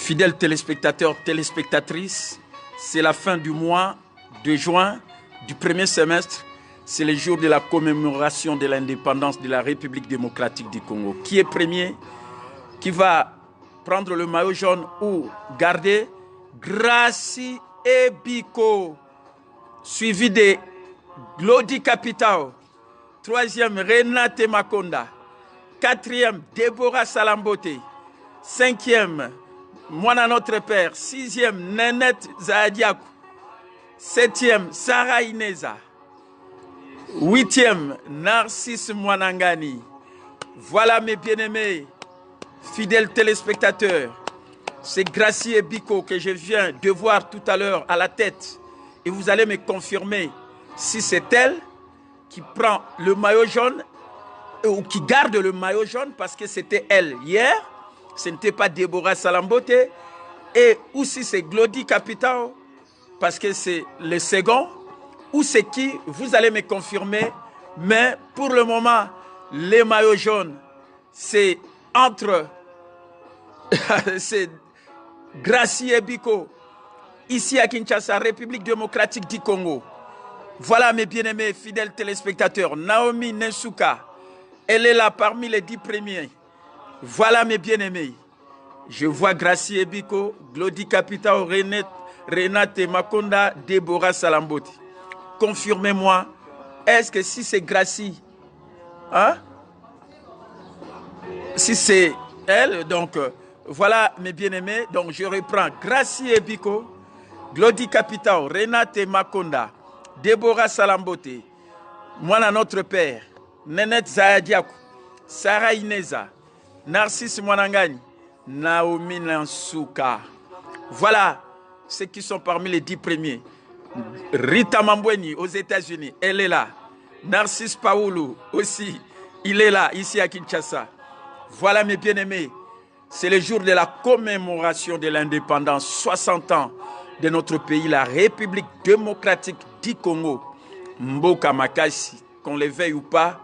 Fidèles téléspectateurs, téléspectatrices, c'est la fin du mois de juin du premier semestre. C'est le jour de la commémoration de l'indépendance de la République démocratique du Congo. Qui est premier? Qui va prendre le maillot jaune ou garder? Gracie Ebiko, suivi de Glody Capitao. Troisième, Renate Makonda. Quatrième, Deborah Salambote. Cinquième, Mwana Notre Père. Sixième, Nenette Zahadiakou. Septième, Sarah Ineza. Huitième, Narcisse Mwanangani. Voilà mes bien-aimés, fidèles téléspectateurs. C'est Gracie Ebiko que je viens de voir tout à l'heure à la tête. Et vous allez me confirmer si c'est elle qui prend le maillot jaune ou qui garde le maillot jaune, parce que c'était elle hier. Ce n'était pas Deborah Salambote. Et ou si c'est Glody Capitao, parce que c'est le second. Ou c'est qui, vous allez me confirmer. Mais pour le moment, les maillots jaunes, c'est entre c'est Gracie Ebiko, ici à Kinshasa, République démocratique du Congo. Voilà mes bien-aimés fidèles téléspectateurs. Naomi Nensuka, elle est là parmi les 10 premiers. Voilà mes bien-aimés. Je vois Gracie Ebiko, Glody Capitao, Renate Makonda, Deborah Salambote. Confirmez-moi, est-ce que si c'est Gracie, hein? Si c'est elle, donc voilà mes bien-aimés. Donc je reprends Gracie Ebiko, Glody Capitao, Renate Makonda, Deborah Salambote, Mwana Notre Père, Nenette Zahadiakou, Sarah Ineza, Narcisse Mwanangani, Naomi Nensuka. Voilà ceux qui sont parmi les 10 premiers. Rita Mambweni aux États-Unis, elle est là. Narcisse Paoulou aussi, il est là, ici à Kinshasa. Voilà mes bien-aimés, c'est le jour de la commémoration de l'indépendance, 60 ans de notre pays, la République démocratique du Congo. Mboka Makasi, qu'on le veuille ou pas,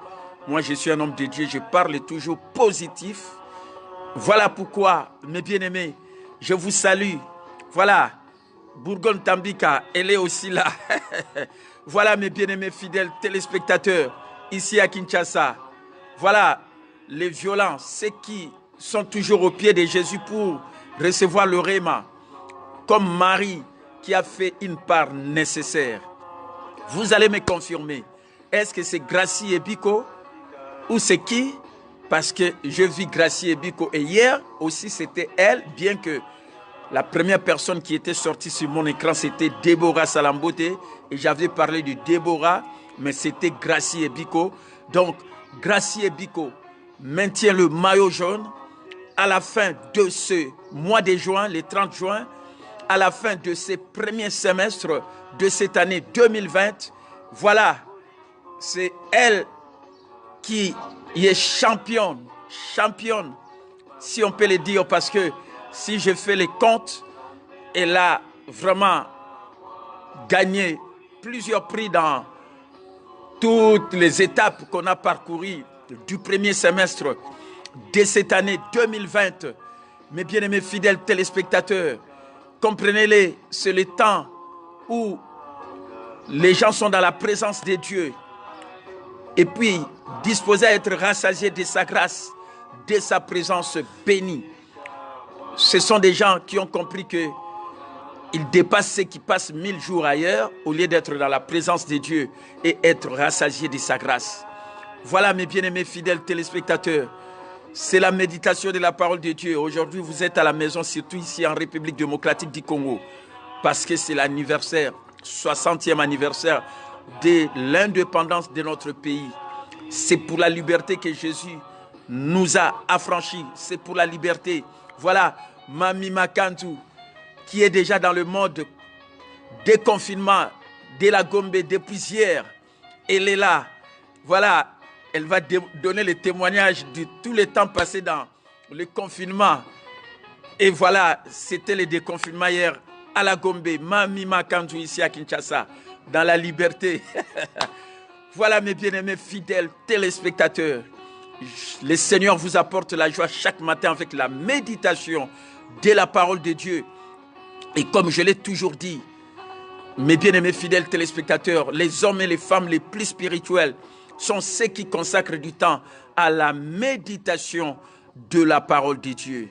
moi je suis un homme de Dieu, je parle toujours positif. Voilà pourquoi, mes bien-aimés, je vous salue. Voilà, Bourgogne Tambika, elle est aussi là. Voilà mes bien-aimés fidèles téléspectateurs, ici à Kinshasa. Voilà les violents, ceux qui sont toujours au pied de Jésus pour recevoir le réma. Comme Marie qui a fait une part nécessaire. Vous allez me confirmer. Est-ce que c'est Gracie Ebiko ou c'est qui? Parce que je vis Gracie Ebiko et hier aussi c'était elle, bien que la première personne qui était sortie sur mon écran, c'était Deborah Salambote. Et j'avais parlé de Deborah, mais c'était Gracie Ebiko. Donc, Gracie Ebiko maintient le maillot jaune à la fin de ce mois de juin, le 30 juin, à la fin de ce premier semestre de cette année 2020. Voilà, c'est elle qui est championne, si on peut le dire, parce que si je fais les comptes, elle a vraiment gagné plusieurs prix dans toutes les étapes qu'on a parcourues du premier semestre de cette année 2020. Mes bien-aimés fidèles téléspectateurs, comprenez-les, c'est le temps où les gens sont dans la présence de Dieu et puis disposés à être rassasiés de sa grâce, de sa présence bénie. Ce sont des gens qui ont compris qu'ils dépassent ceux qui passent 1000 jours ailleurs au lieu d'être dans la présence de Dieu et être rassasiés de sa grâce. Voilà mes bien-aimés fidèles téléspectateurs. C'est la méditation de la parole de Dieu. Aujourd'hui, vous êtes à la maison, surtout ici en République démocratique du Congo, parce que c'est l'anniversaire, 60e anniversaire de l'indépendance de notre pays. C'est pour la liberté que Jésus nous a affranchis. C'est pour la liberté. Voilà, Mami Makantou, qui est déjà dans le mode déconfinement de la Gombe depuis hier. Elle est là. Voilà, elle va donner le témoignage de tous les temps passés dans le confinement. Et voilà, c'était le déconfinement hier à la Gombe. Mami Makantou ici à Kinshasa, dans la liberté. Voilà mes bien-aimés fidèles téléspectateurs. Le Seigneur vous apporte la joie chaque matin avec la méditation de la parole de Dieu. Et comme je l'ai toujours dit, mes bien-aimés fidèles téléspectateurs, les hommes et les femmes les plus spirituels sont ceux qui consacrent du temps à la méditation de la parole de Dieu.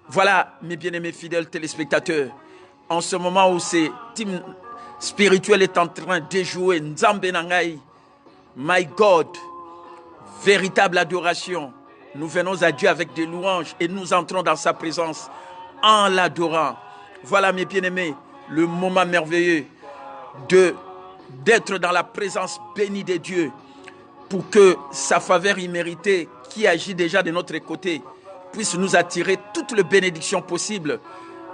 Voilà, mes bien-aimés fidèles téléspectateurs, en ce moment où ce team spirituel est en train de jouer Nzambe Nangai, My God, véritable adoration. Nous venons à Dieu avec des louanges et nous entrons dans sa présence en l'adorant. Voilà, mes bien-aimés, le moment merveilleux d'être dans la présence bénie de Dieu pour que sa faveur imméritée qui agit déjà de notre côté puisse nous attirer toutes les bénédictions possibles.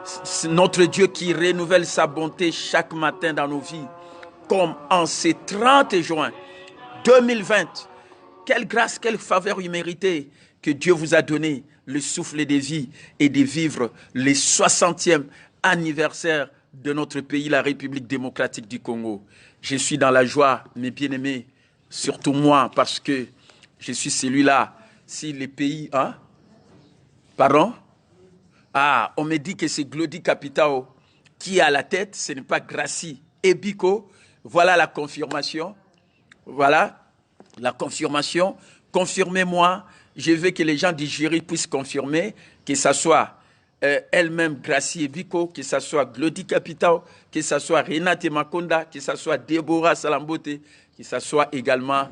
C'est notre Dieu qui renouvelle sa bonté chaque matin dans nos vies, comme en ce 30 juin 2020. Quelle grâce, quelle faveur imméritée que Dieu vous a donné le souffle de vie et de vivre le 60e anniversaire de notre pays, la République démocratique du Congo. Je suis dans la joie, mes bien-aimés, surtout moi, parce que je suis celui-là. Si les pays... Hein? Pardon? Ah, on me dit que c'est Glody Capitao qui est à la tête, ce n'est pas Gracie Ebiko. Voilà la confirmation. Voilà la confirmation. Confirmez-moi. Je veux que les gens du jury puissent confirmer que ce soit elle-même Gracie Ebiko, que ce soit Glody Capitao, que ce soit Renate Makonda, que ce soit Deborah Salambote, que ce soit également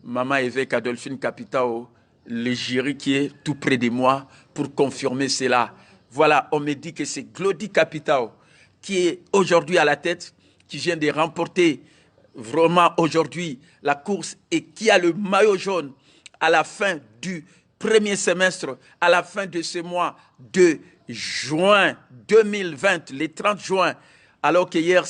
Maman Évêque Adolphine Capitao, le jury qui est tout près de moi pour confirmer cela. Voilà, on me dit que c'est Glody Capitao qui est aujourd'hui à la tête, qui vient de remporter vraiment aujourd'hui la course et qui a le maillot jaune à la fin du premier semestre, à la fin de ce mois de juin 2020, le 30 juin, alors que hier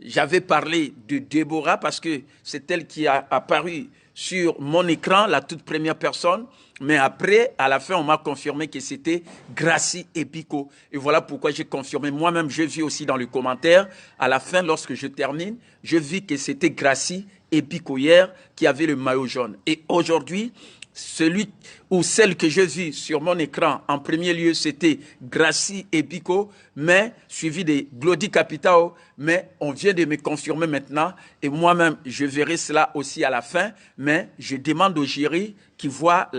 j'avais parlé de Déborah parce que c'est elle qui a apparu sur mon écran, la toute première personne. Mais après, à la fin, on m'a confirmé que c'était Gracie Ebiko. Et voilà pourquoi j'ai confirmé. Moi-même, je vis aussi dans le commentaire. À la fin, lorsque je termine, je vis que c'était Gracie Ebiko hier qui avait le maillot jaune. Et aujourd'hui, celui ou celle que je vis sur mon écran, en premier lieu, c'était Gracie Ebiko, mais suivi de Glody Capitao, mais on vient de me confirmer maintenant, et moi-même, je verrai cela aussi à la fin, mais je demande au jury qui voit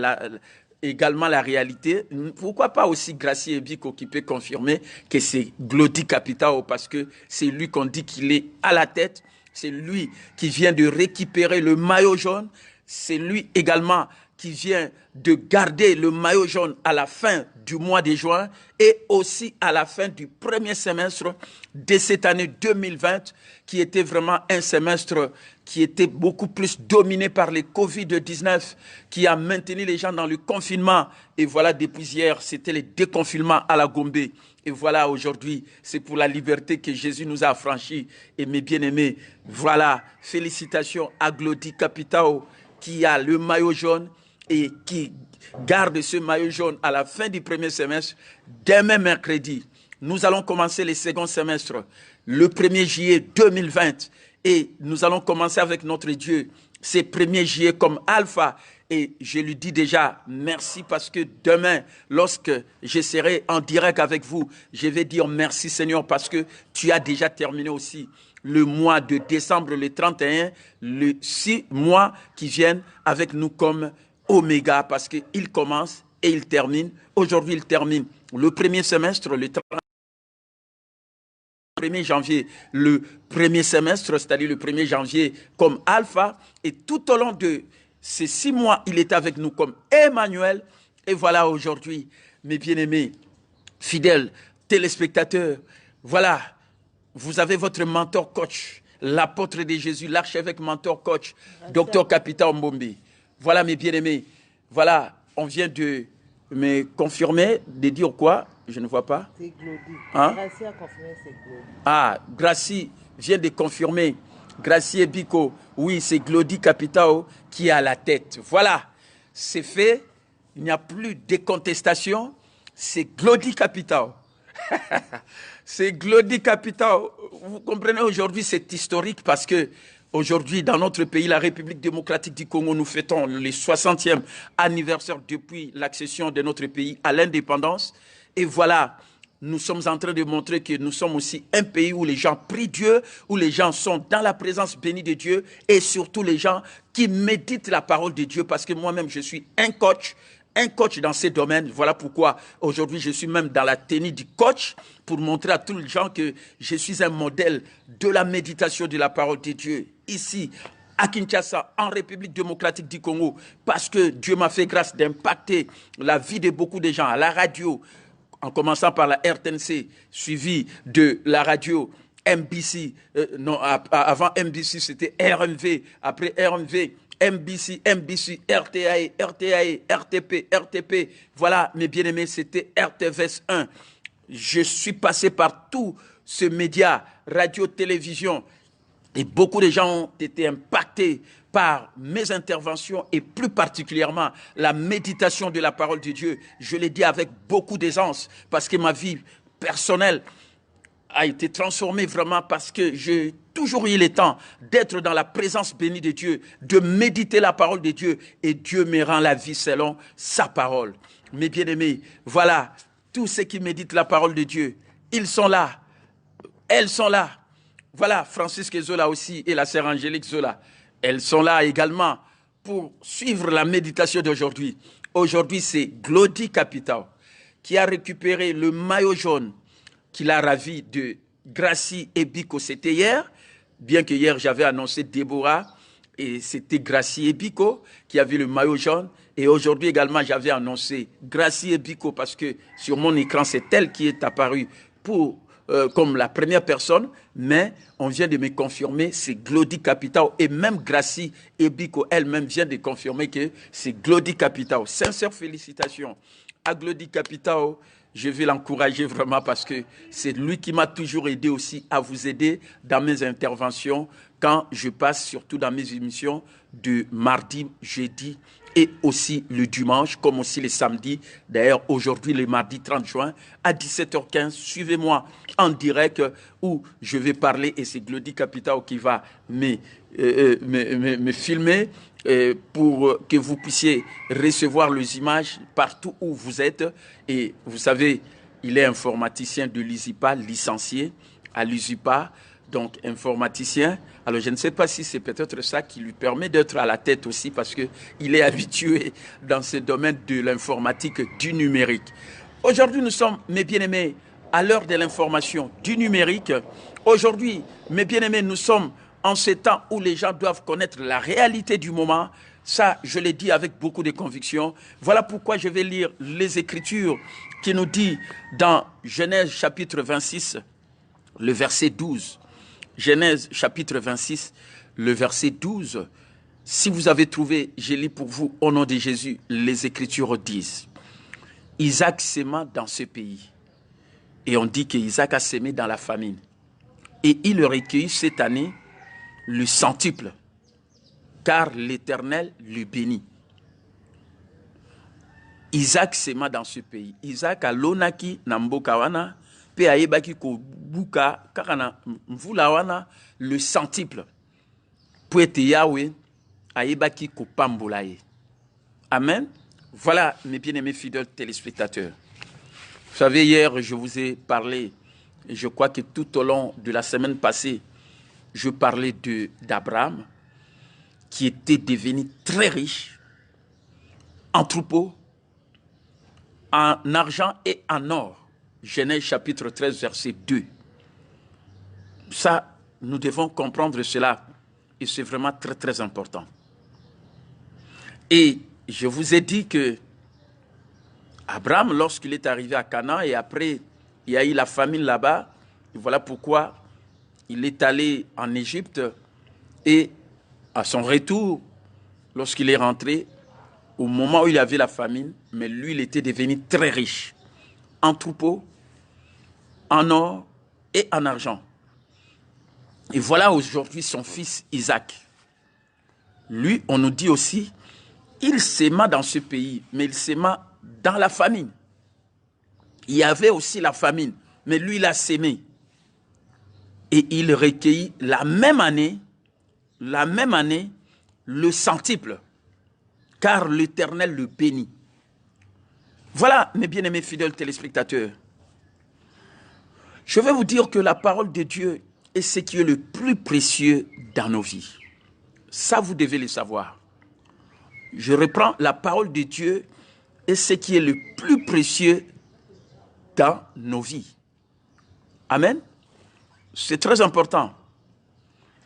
également la réalité, pourquoi pas aussi Gracie Ebiko qui peut confirmer que c'est Glody Capitao, parce que c'est lui qu'on dit qu'il est à la tête, c'est lui qui vient de récupérer le maillot jaune, c'est lui également qui vient de garder le maillot jaune à la fin du mois de juin et aussi à la fin du premier semestre de cette année 2020, qui était vraiment un semestre qui était beaucoup plus dominé par le Covid-19, qui a maintenu les gens dans le confinement. Et voilà, depuis hier, c'était le déconfinement à la Gombe. Et voilà, aujourd'hui, c'est pour la liberté que Jésus nous a affranchis. Et mes bien-aimés, voilà, félicitations à Glody Capitao, qui a le maillot jaune et qui garde ce maillot jaune à la fin du premier semestre. Demain mercredi, nous allons commencer le second semestre, le 1er juillet 2020. Et nous allons commencer avec notre Dieu, ce 1er juillet comme alpha. Et je lui dis déjà merci parce que demain, lorsque je serai en direct avec vous, je vais dire merci Seigneur parce que tu as déjà terminé aussi le mois de décembre, le 31, les 6 mois qui viennent avec nous comme Oméga parce qu'il commence et il termine. Aujourd'hui, il termine le premier semestre, le 1er janvier, le premier semestre, c'est-à-dire le 1er janvier comme alpha. Et tout au long de ces 6 mois, il est avec nous comme Emmanuel. Et voilà aujourd'hui, mes bien-aimés, fidèles téléspectateurs, voilà, vous avez votre mentor coach, l'apôtre de Jésus, l'archevêque mentor coach, Dr Capitao Mbombi. Voilà mes bien-aimés, voilà, on vient de me confirmer, de dire quoi? Je ne vois pas. C'est Glody. Hein? Gracie a confirmé, c'est Glody. Ah, Gracie vient de confirmer. Gracie Ebiko, oui, c'est Glody Capitao qui est à la tête. Voilà, c'est fait, il n'y a plus de contestation, c'est Glody Capitao. C'est Glody Capitao. Vous comprenez, aujourd'hui, c'est historique parce que aujourd'hui, dans notre pays, la République démocratique du Congo, nous fêtons le 60e anniversaire depuis l'accession de notre pays à l'indépendance. Et voilà, nous sommes en train de montrer que nous sommes aussi un pays où les gens prient Dieu, où les gens sont dans la présence bénie de Dieu et surtout les gens qui méditent la parole de Dieu parce que moi-même je suis un coach dans ces domaines. Voilà pourquoi aujourd'hui je suis même dans la tenue du coach pour montrer à tous les gens que je suis un modèle de la méditation de la parole de Dieu ici à Kinshasa, en République démocratique du Congo, parce que Dieu m'a fait grâce d'impacter la vie de beaucoup de gens à la radio, en commençant par la RTNC, suivi de la radio MBC, avant MBC c'était RMV, après RMV, MBC, RTAE, RTP, voilà mes bien-aimés, c'était RTVS 1. Je suis passé par tout ce média, radio, télévision, et beaucoup de gens ont été impactés par mes interventions et plus particulièrement la méditation de la parole de Dieu. Je l'ai dit avec beaucoup d'aisance parce que ma vie personnelle a été transformée vraiment parce que j'ai toujours eu le temps d'être dans la présence bénie de Dieu, de méditer la parole de Dieu et Dieu me rend la vie selon sa parole. Mes bien-aimés, voilà, tous ceux qui méditent la parole de Dieu, ils sont là, elles sont là. Voilà, Francisque Zola aussi et la sœur Angélique Zola. Elles sont là également pour suivre la méditation d'aujourd'hui. Aujourd'hui, c'est Glody Capitao qui a récupéré le maillot jaune qu'il a ravi de Gracie et Biko. C'était hier, bien que hier j'avais annoncé Déborah et c'était Gracie et Biko qui avait le maillot jaune. Et aujourd'hui également, j'avais annoncé Gracie et Biko parce que sur mon écran, c'est elle qui est apparue comme la première personne, mais on vient de me confirmer, c'est Glody Capitao. Et même Gracie et Biko elle-même vient de confirmer que c'est Glody Capitao. Sincères félicitations à Glody Capitao. Je vais l'encourager vraiment parce que c'est lui qui m'a toujours aidé aussi à vous aider dans mes interventions quand je passe surtout dans mes émissions de mardi, jeudi et aussi le dimanche, comme aussi les samedis. D'ailleurs, aujourd'hui, le mardi 30 juin, à 17h15, suivez-moi en direct où je vais parler et c'est Glody Capitao qui va me filmer pour que vous puissiez recevoir les images partout où vous êtes. Et vous savez, il est informaticien de l'ISIPA, licencié à l'ISIPA, donc informaticien. Alors je ne sais pas si c'est peut-être ça qui lui permet d'être à la tête aussi parce qu'il est habitué dans ce domaine de l'informatique, du numérique. Aujourd'hui, nous sommes, mes bien-aimés, à l'heure de l'information, du numérique. Aujourd'hui, mes bien-aimés, nous sommes en ces temps où les gens doivent connaître la réalité du moment. Ça, je l'ai dit avec beaucoup de conviction. Voilà pourquoi je vais lire les Écritures qui nous dit dans Genèse chapitre 26, le verset 12. Genèse chapitre 26, le verset 12. Si vous avez trouvé, je lis pour vous au nom de Jésus, les Écritures disent. Isaac s'aima dans ce pays. Et on dit qu'Isaac a sémé dans la famine. Et il recueillit cette année le centuple, car l'Éternel le bénit. Isaac s'aima dans ce pays. Isaac a lonaki nambokawana, pe ayebaki ko buka kakana mvulawana le centuple. Poete Yahweh ayebaki ko pambolaye. Amen. Voilà mes bien-aimés fidèles téléspectateurs. Vous savez, hier, je vous ai parlé, et je crois que tout au long de la semaine passée, je parlais d'Abraham, qui était devenu très riche en troupeaux, en argent et en or. Genèse chapitre 13, verset 2. Ça, nous devons comprendre cela, et c'est vraiment très, très important. Et je vous ai dit que Abraham, lorsqu'il est arrivé à Canaan, et après, il y a eu la famine là-bas, et voilà pourquoi il est allé en Égypte, et à son retour, lorsqu'il est rentré, au moment où il avait la famine, mais lui, il était devenu très riche, en troupeaux, en or et en argent. Et voilà aujourd'hui son fils Isaac. Lui, on nous dit aussi, il s'aima dans ce pays, mais il s'aima dans la famine. Il y avait aussi la famine, mais lui, il a sémé. Et il recueillit la même année, le centuple, car l'Éternel le bénit. Voilà, mes bien-aimés fidèles téléspectateurs. Je vais vous dire que la parole de Dieu est ce qui est le plus précieux dans nos vies. Ça, vous devez le savoir. Je reprends, la parole de Dieu est ce qui est le plus précieux dans nos vies. Amen. C'est très important.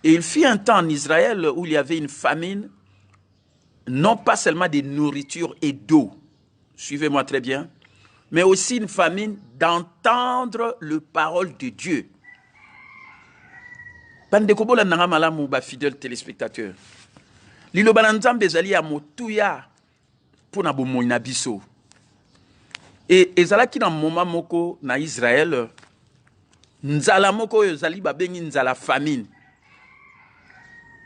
Et il fut un temps en Israël où il y avait une famine, non pas seulement de nourriture et d'eau, suivez-moi très bien, mais aussi une famine d'entendre la parole de Dieu. Bandeko la nanga malamu ba fidèle téléspectateur. Liloba na Nzambe ezali ya motuya pona bomoi na biso. Et ezalaki na moment moko na Israël, nzala moko ezali babengi nzala famine.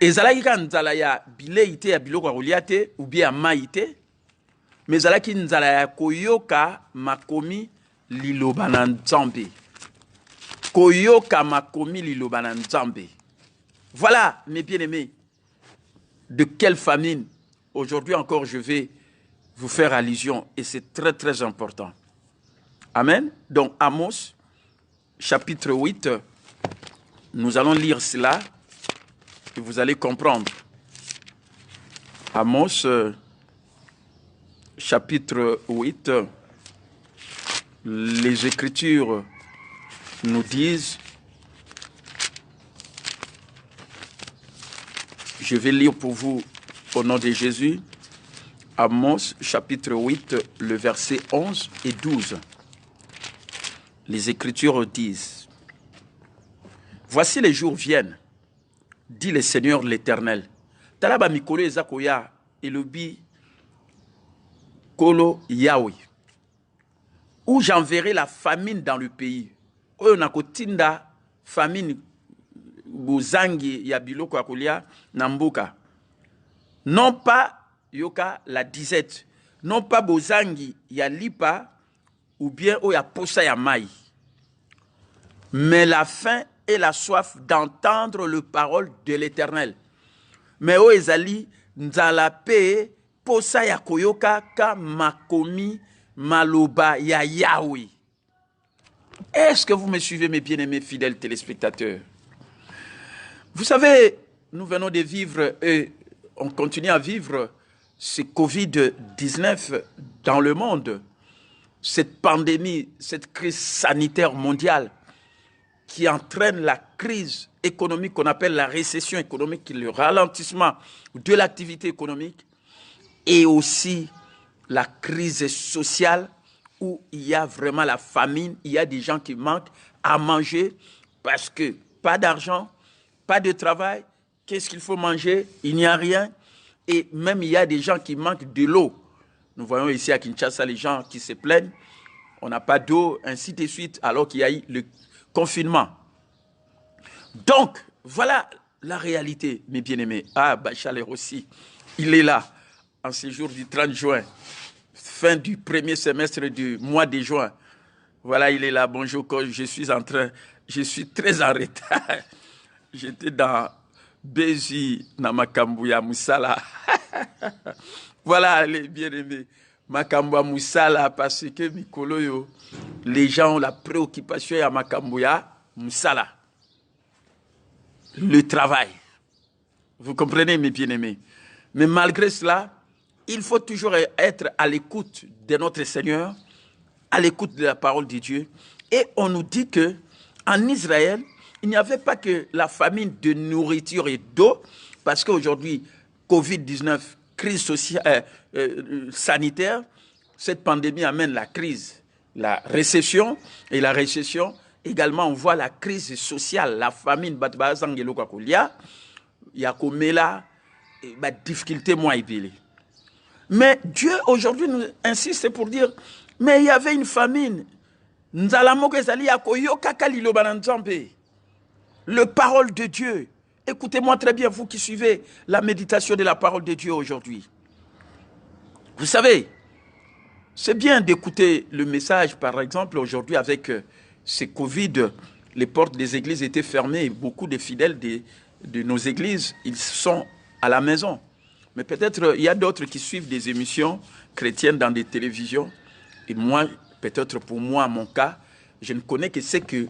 Ezalaki ka nzala ya bilei te ya biloko ya kolia te ou bien ya mai te, mais ezalaki nzala ya koyoka makomi liloba na Nzambe. Koyoka makomi liloba na Nzambe. Voilà, mes bien-aimés, de quelle famine aujourd'hui encore je vais vous faire allusion et c'est très très important. Amen. Donc Amos, chapitre 8, nous allons lire cela et vous allez comprendre. Amos, chapitre 8, les Écritures nous disent, je vais lire pour vous au nom de Jésus, Amos chapitre 8, le verset 11 et 12. Les Écritures disent, voici les jours viennent, dit le Seigneur l'Éternel. Talaba mikolo ezakoya elobi kolo Yahweh, où j'enverrai la famine dans le pays. Oyo nakotinda famine buzangi ya biloko ya kolia na mboka. Non pas yoka la disette, non pas bozangi ya lipa ou bien oya posa ya mai, mais la faim et la soif d'entendre le parole de l'Éternel. Mais o ezali nzala pe posa ya koyoka ka makomi maloba ya Yahweh. Est-ce que vous me suivez, mes bien-aimés fidèles téléspectateurs? Vous savez, nous venons de vivre et on continue à vivre ce Covid-19 dans le monde, cette pandémie, cette crise sanitaire mondiale qui entraîne la crise économique qu'on appelle la récession économique, le ralentissement de l'activité économique et aussi la crise sociale où il y a vraiment la famine, il y a des gens qui manquent à manger parce que pas d'argent, pas de travail, qu'est-ce qu'il faut manger? Il n'y a rien. Et même il y a des gens qui manquent de l'eau. Nous voyons ici à Kinshasa les gens qui se plaignent. On n'a pas d'eau, ainsi de suite, alors qu'il y a eu le confinement. Donc, voilà la réalité, mes bien-aimés. Ah, Bachaler aussi, il est là, en ce jour du 30 juin, fin du premier semestre du mois de juin. Voilà, il est là. Bonjour, je suis très en retard. J'étais dans Bézi, dans Makambouya Moussala. Voilà, les bien-aimés. Makambouya Moussala, parce que Mikoloyo, les gens ont la préoccupation à Makambouya Moussala. Le travail. Vous comprenez, mes bien-aimés. Mais malgré cela, il faut toujours être à l'écoute de notre Seigneur, à l'écoute de la parole de Dieu. Et on nous dit que en Israël, il n'y avait pas que la famine de nourriture et d'eau, parce qu'aujourd'hui, Covid-19, crise sociale, sanitaire, cette pandémie amène la crise, la récession, et la récession, également, on voit la crise sociale, la famine, il y a comme là, difficulté moins épilée. Mais Dieu, aujourd'hui, nous insiste pour dire, mais il y avait une famine. Le parole de Dieu. Écoutez-moi très bien, vous qui suivez la méditation de la parole de Dieu aujourd'hui. Vous savez, c'est bien d'écouter le message, par exemple, aujourd'hui avec ce Covid, les portes des églises étaient fermées et beaucoup de fidèles de nos églises, ils sont à la maison. Mais peut-être il y a d'autres qui suivent des émissions chrétiennes dans des télévisions. Et moi, peut-être pour moi, mon cas, je ne connais que ce que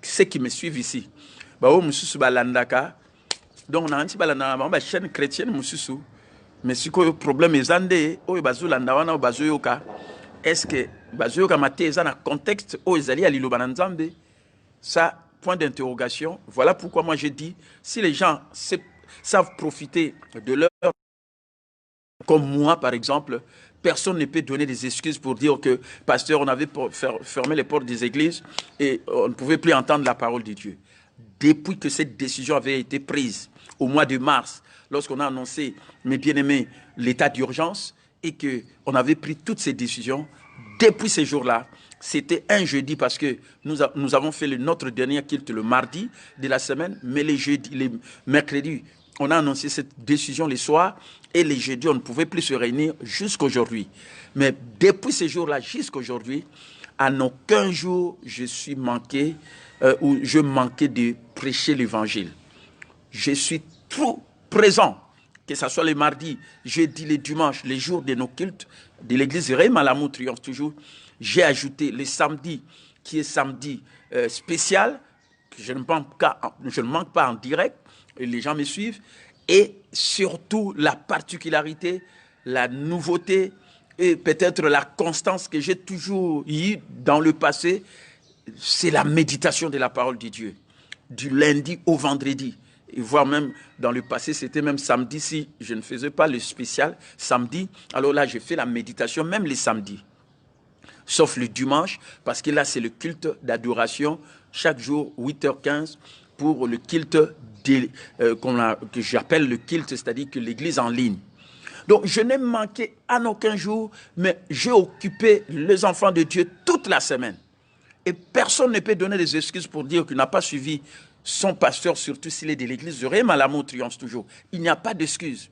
ceux qui me suivent ici. Bao mususu balandaka. Donc on a un petit balandaka, chaîne chrétienne mususu. Mais si le problème est zandé, o bazu landawana o bazu yoka. Est-ce que bazu yoka mate ezana contexte o ezali ali lobananzambe? Ça, point d'interrogation. Voilà pourquoi moi j'ai dit, si les gens savent profiter de leur, comme moi par exemple, personne ne peut donner des excuses pour dire que, pasteur, on avait fermé les portes des églises et on ne pouvait plus entendre la parole de Dieu. Depuis que cette décision avait été prise au mois de mars, lorsqu'on a annoncé, mes bien-aimés, l'état d'urgence et qu'on avait pris toutes ces décisions, depuis ces jours-là, c'était un jeudi parce que nous avons fait notre dernier culte le mardi de la semaine, mais les mercredis, on a annoncé cette décision les soirs et les jeudis, on ne pouvait plus se réunir jusqu'aujourd'hui. Mais depuis ces jours-là jusqu'aujourd'hui, à aucun jour je suis manqué ou je manquais de prêcher l'évangile. Je suis trop présent, que ce soit les mardis, jeudi, les dimanches, les jours de nos cultes de l'église Réma l'amour triomphe toujours. J'ai ajouté le samedi, qui est samedi spécial, que je ne manque pas en direct, et les gens me suivent, et surtout la particularité, la nouveauté, et peut-être la constance que j'ai toujours eue dans le passé, c'est la méditation de la parole de Dieu, du lundi au vendredi. Et voire même dans le passé, c'était même samedi, si je ne faisais pas le spécial samedi, alors là, je fais la méditation même les samedis. Sauf le dimanche, parce que là, c'est le culte d'adoration, chaque jour, 8h15, pour le culte que j'appelle le culte, c'est-à-dire que l'église en ligne. Donc, je n'ai manqué en aucun jour, mais j'ai occupé les enfants de Dieu toute la semaine. Et personne ne peut donner des excuses pour dire qu'il n'a pas suivi son pasteur, surtout s'il est de l'église de Réma l'amour triomphe toujours. Il n'y a pas d'excuse.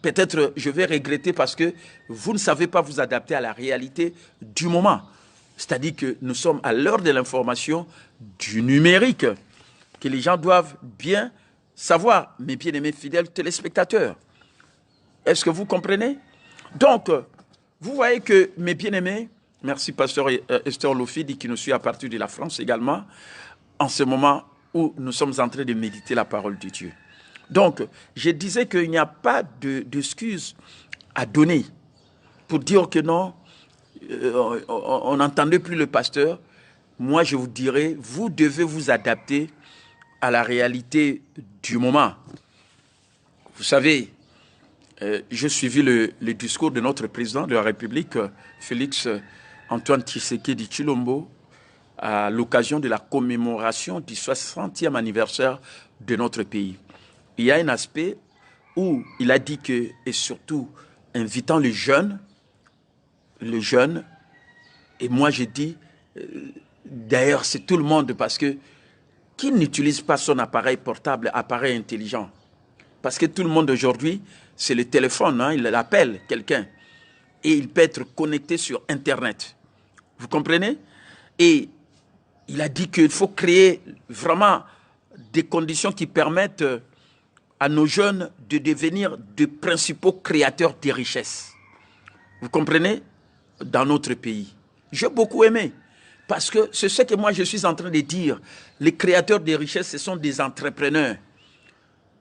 Peut-être je vais regretter parce que vous ne savez pas vous adapter à la réalité du moment. C'est-à-dire que nous sommes à l'heure de l'information du numérique, que les gens doivent bien savoir, mes bien-aimés fidèles téléspectateurs. Est-ce que vous comprenez? Donc, vous voyez que mes bien-aimés, merci pasteur Esther Lofidi qui nous suit à partir de la France également, en ce moment où nous sommes en train de méditer la parole de Dieu. Donc, je disais qu'il n'y a pas d'excuse à donner pour dire que non, on n'entendait plus le pasteur. Moi, je vous dirais, vous devez vous adapter à la réalité du moment. Vous savez, j'ai suivi le discours de notre président de la République, Félix Antoine Tshisekedi Tshilombo, à l'occasion de la commémoration du 60e anniversaire de notre pays. Il y a un aspect où il a dit que, et surtout invitant les jeunes, et moi j'ai dit, d'ailleurs c'est tout le monde, parce que qui n'utilise pas son appareil portable, appareil intelligent? Parce que tout le monde aujourd'hui, c'est le téléphone, hein, il appelle quelqu'un, et il peut être connecté sur Internet. Vous comprenez? Et il a dit qu'il faut créer vraiment des conditions qui permettent à nos jeunes de devenir de principaux créateurs de richesses. Vous comprenez? Dans notre pays. J'ai beaucoup aimé. Parce que c'est ce que moi je suis en train de dire. Les créateurs de richesses, ce sont des entrepreneurs.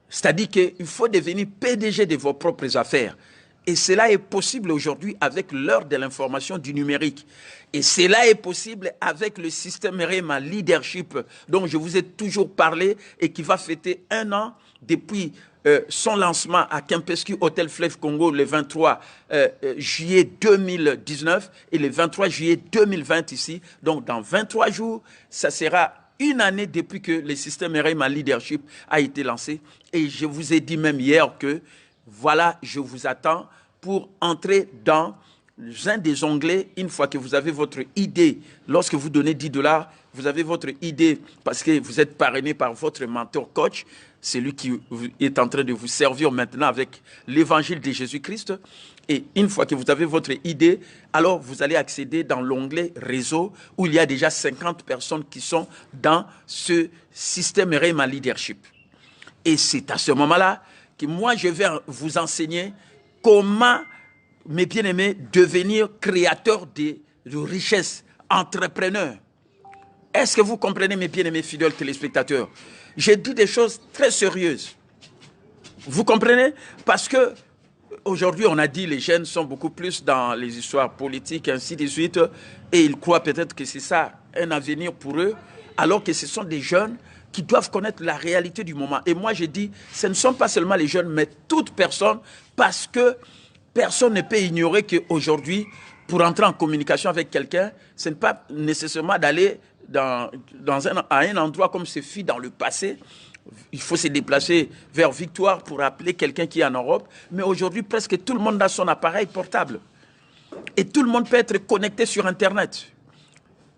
C'est-à-dire qu'il faut devenir PDG de vos propres affaires. Et cela est possible aujourd'hui avec l'heure de l'information du numérique. Et cela est possible avec le système Réma Leadership dont je vous ai toujours parlé et qui va fêter 1 an depuis son lancement à Kempinski Hôtel Fleuve Congo le 23 juillet 2019 et le 23 juillet 2020 ici. Donc dans 23 jours, ça sera 1 année depuis que le système Réma Leadership a été lancé. Et je vous ai dit même hier que voilà, je vous attends pour entrer dans un des onglets, une fois que vous avez votre idée. Lorsque vous donnez $10, vous avez votre idée parce que vous êtes parrainé par votre mentor coach, celui qui est en train de vous servir maintenant avec l'évangile de Jésus-Christ. Et une fois que vous avez votre idée, alors vous allez accéder dans l'onglet réseau où il y a déjà 50 personnes qui sont dans ce système Réma Leadership. Et c'est à ce moment-là que moi, je vais vous enseigner comment, mes bien-aimés, devenir créateur de richesses, entrepreneur. Est-ce que vous comprenez, mes bien-aimés fidèles téléspectateurs? J'ai dit des choses très sérieuses. Vous comprenez? Parce que aujourd'hui, on a dit que les jeunes sont beaucoup plus dans les histoires politiques, ainsi de suite, et ils croient peut-être que c'est ça un avenir pour eux, alors que ce sont des jeunes qui doivent connaître la réalité du moment. Et moi, je dis, ce ne sont pas seulement les jeunes, mais toute personne, parce que personne ne peut ignorer qu'aujourd'hui, pour entrer en communication avec quelqu'un, ce n'est pas nécessairement d'aller à un endroit comme ce fut dans le passé. Il faut se déplacer vers Victoire pour appeler quelqu'un qui est en Europe. Mais aujourd'hui, presque tout le monde a son appareil portable. Et tout le monde peut être connecté sur Internet.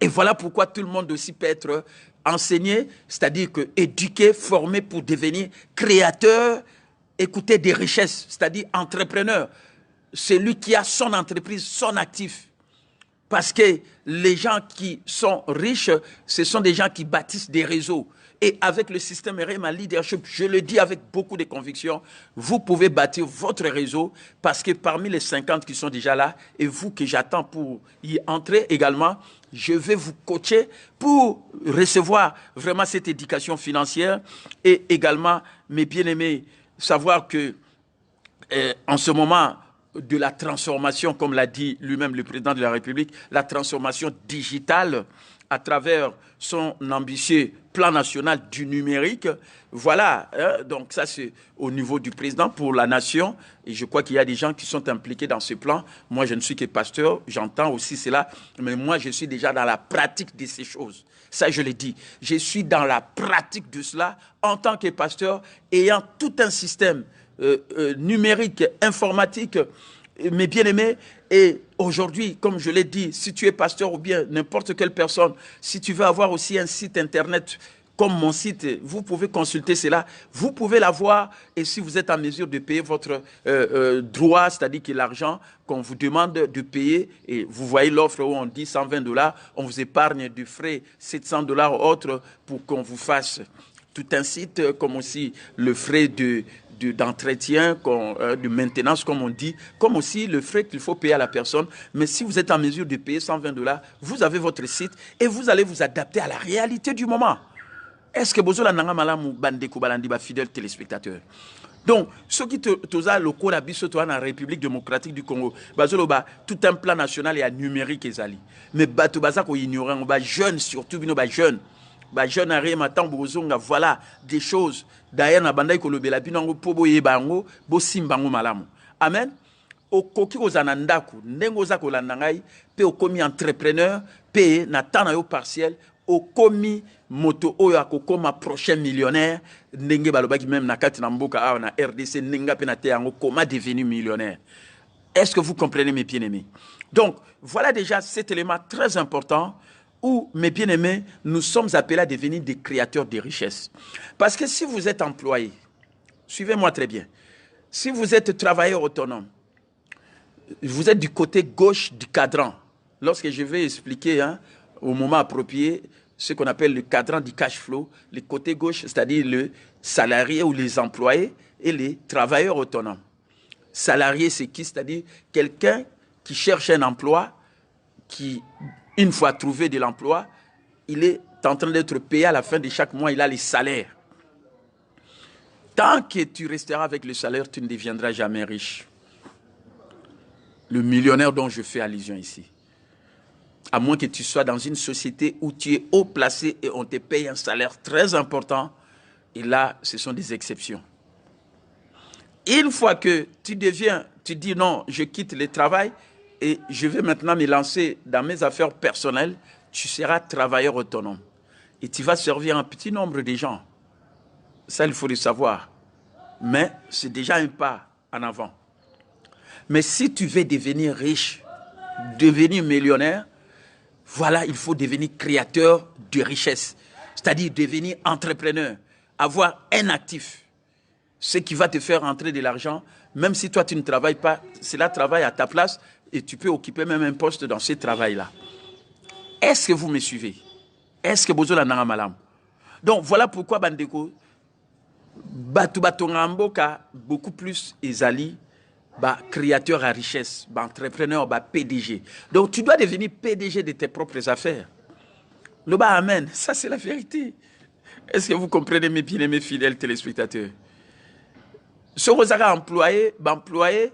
Et voilà pourquoi tout le monde aussi peut être enseigné, c'est-à-dire que éduqué, formé pour devenir créateur, écouter des richesses, c'est-à-dire entrepreneur. Celui qui a son entreprise, son actif. Parce que les gens qui sont riches, ce sont des gens qui bâtissent des réseaux. Et avec le système RMA Leadership, je le dis avec beaucoup de conviction, vous pouvez bâtir votre réseau parce que parmi les 50 qui sont déjà là, et vous que j'attends pour y entrer également, je vais vous coacher pour recevoir vraiment cette éducation financière et également, mes bien-aimés, savoir que en ce moment de la transformation, comme l'a dit lui-même le président de la République, la transformation digitale à travers son ambitieux plan national du numérique. Voilà, hein, donc ça c'est au niveau du président pour la nation. Et je crois qu'il y a des gens qui sont impliqués dans ce plan. Moi, je ne suis que pasteur, j'entends aussi cela. Mais moi, je suis déjà dans la pratique de ces choses. Ça, je l'ai dit. Je suis dans la pratique de cela en tant que pasteur, ayant tout un système numérique, informatique, mes bien-aimés. Et aujourd'hui, comme je l'ai dit, si tu es pasteur ou bien n'importe quelle personne, si tu veux avoir aussi un site internet comme mon site, vous pouvez consulter cela, vous pouvez l'avoir, et si vous êtes en mesure de payer votre droit, c'est-à-dire que l'argent qu'on vous demande de payer, et vous voyez l'offre où on dit 120 $, on vous épargne du frais 700 $ autres pour qu'on vous fasse tout un site, comme aussi le frais d'entretien, de maintenance, comme on dit, comme aussi le frais qu'il faut payer à la personne. Mais si vous êtes en mesure de payer 120 $, vous avez votre site et vous allez vous adapter à la réalité du moment. Est-ce que vous avez malamu bandeko balandi ba fidèles téléspectateurs? Donc, ce qui toza le cours abisso toi en République démocratique du Congo, bazolo ba tout un plan national et numérique ezali. Mais bato bazako ignorant ba jeunes surtout bino ba jeunes. Ba jeune arrive matin bozonga voilà des choses d'ailleurs na bandai ko lobela bino ngo po boye bango bo simbango malamu. Amen. Okoki kozana ndako ndengo za ko landa ngai pe okomi entrepreneur pe na tana yo partiel okomi moto oyo akokoma prochain millionnaire ndenge balobaki même na kati na mboka awa na RDC nenga pe na te yango koma devenu millionnaire. Est-ce que vous comprenez mes bien-aimés? Donc voilà déjà cet élément très important où, mes bien-aimés, nous sommes appelés à devenir des créateurs de richesses. Parce que si vous êtes employé, suivez-moi très bien, si vous êtes travailleur autonome, vous êtes du côté gauche du cadran. Lorsque je vais expliquer au moment approprié ce qu'on appelle le cadran du cash flow, le côté gauche, c'est-à-dire le salarié ou les employés et les travailleurs autonomes. Salarié, c'est qui? C'est-à-dire quelqu'un qui cherche un emploi, qui, une fois trouvé de l'emploi, il est en train d'être payé à la fin de chaque mois, il a les salaires. Tant que tu resteras avec le salaire, tu ne deviendras jamais riche. Le millionnaire dont je fais allusion ici. À moins que tu sois dans une société où tu es haut placé et on te paye un salaire très important. Et là, ce sont des exceptions. Une fois que tu dis non, je quitte le travail et je vais maintenant me lancer dans mes affaires personnelles, tu seras travailleur autonome. Et tu vas servir un petit nombre de gens. Ça, il faut le savoir. Mais c'est déjà un pas en avant. Mais si tu veux devenir riche, devenir millionnaire, voilà, il faut devenir créateur de richesse. C'est-à-dire devenir entrepreneur, avoir un actif. Ce qui va te faire rentrer de l'argent, même si toi tu ne travailles pas, cela travaille à ta place et tu peux occuper même un poste dans ce travail-là. Est-ce que vous me suivez? Est-ce que vous avez un malam? Donc voilà pourquoi Bandeko, Batongamboka, beaucoup plus Ezali, créateur à richesse, entrepreneur, PDG. Donc tu dois devenir PDG de tes propres affaires. Le bas amen, ça c'est la vérité. Est-ce que vous comprenez mes bien-aimés fidèles téléspectateurs? Ce que vous avez employé,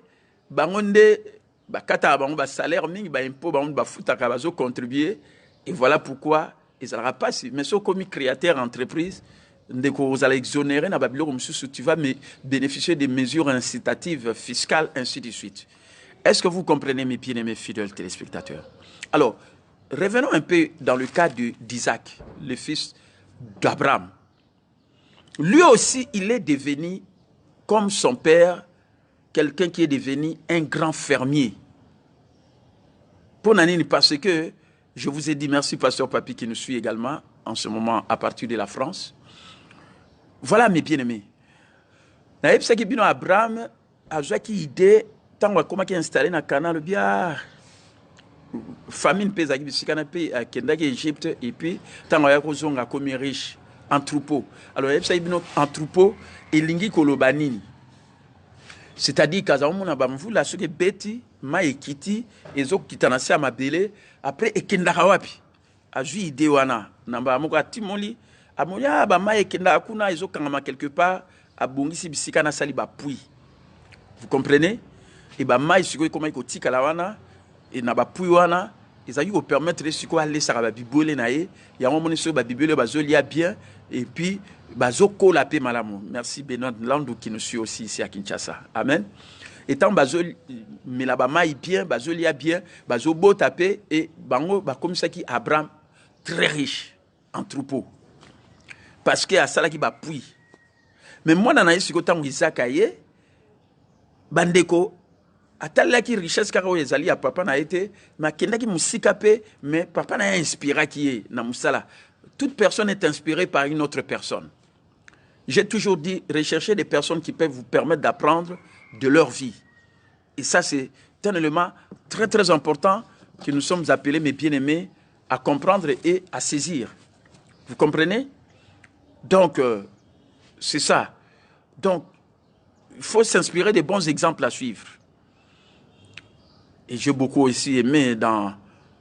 kata ba salaire mingi ba impôt ba futa ka bazo contribuer et voilà pourquoi ils n'aura pas si mais ce comme créateur entreprise ndeko vous allez exonérer na babilo comme si tu vas bénéficier des mesures incitatives fiscales ainsi de suite. Est-ce que vous comprenez mes bien-aimés fidèles téléspectateurs? Alors, revenons un peu dans le cas d'Isaac, le fils d'Abraham. Lui aussi, il est devenu comme son père, quelqu'un qui est devenu un grand fermier. Pour Nanini, parce que je vous ai dit merci, pasteur Papi, qui nous suit également en ce moment à partir de la France. Voilà mes bien-aimés. Abraham a eu une idée, tant qu'il est installé dans le canal, bien, famine pesa kibisikana pe kenda ki Égypte et puis tant ya ko zonga comme riche en troupeau. Alors ça ibino en troupeau elingi koloba nini. C'est-à-dire kaza mona ba mvula soki beti ma ekiti ezokitana sa mabele après ekenda wapi. Azui idée wana namba moko atimoli amoya ba ma ekenda kuna ezokanga quelque part abongisi bisikana sali ba pui. Vous comprenez? Et ba ma isiko comment ikotika la wana et na ba puiwana ils ont eu permettre de ce qu'on aller ça ba bibole na ye ya moni so ba bibole ba zolia bien et puis ba zoko la paix malamu. Merci Benoît Landou qui nous suit aussi ici à Kinshasa. Amen. Étant ba zol mais là ba mai bien ba zolia bien ba zo beau taper et bango ba comme ça qui Abraham très riche en troupeau parce que à ça là qui ba pui mais moi na yesi ko tangu Isaac aye bandeko atalaki richesse kaka ezali ya papa na été mais kendaki musika pe mais papa na inspiré qui est na musala. Toute personne est inspirée par une autre personne. J'ai toujours dit rechercher des personnes qui peuvent vous permettre d'apprendre de leur vie. Et ça c'est un élément très très important que nous sommes appelés mes bien-aimés à comprendre et à saisir. Vous comprenez? Donc c'est ça. Donc il faut s'inspirer des bons exemples à suivre. Et j'ai beaucoup aussi aimé dans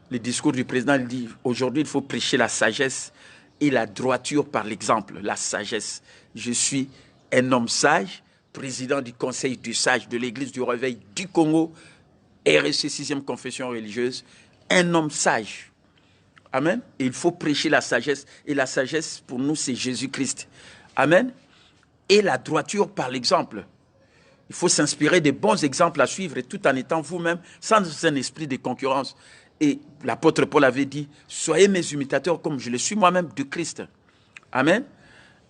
le discours du président, il dit aujourd'hui il faut prêcher la sagesse et la droiture par l'exemple. La sagesse. Je suis un homme sage, président du conseil du sage de l'église du réveil du Congo, RSC 6e confession religieuse, un homme sage. Amen. Et il faut prêcher la sagesse. Et la sagesse pour nous c'est Jésus-Christ. Amen. Et la droiture par l'exemple. Il faut s'inspirer des bons exemples à suivre et tout en étant vous-même sans un esprit de concurrence. Et l'apôtre Paul avait dit, soyez mes imitateurs comme je le suis moi-même de Christ. Amen.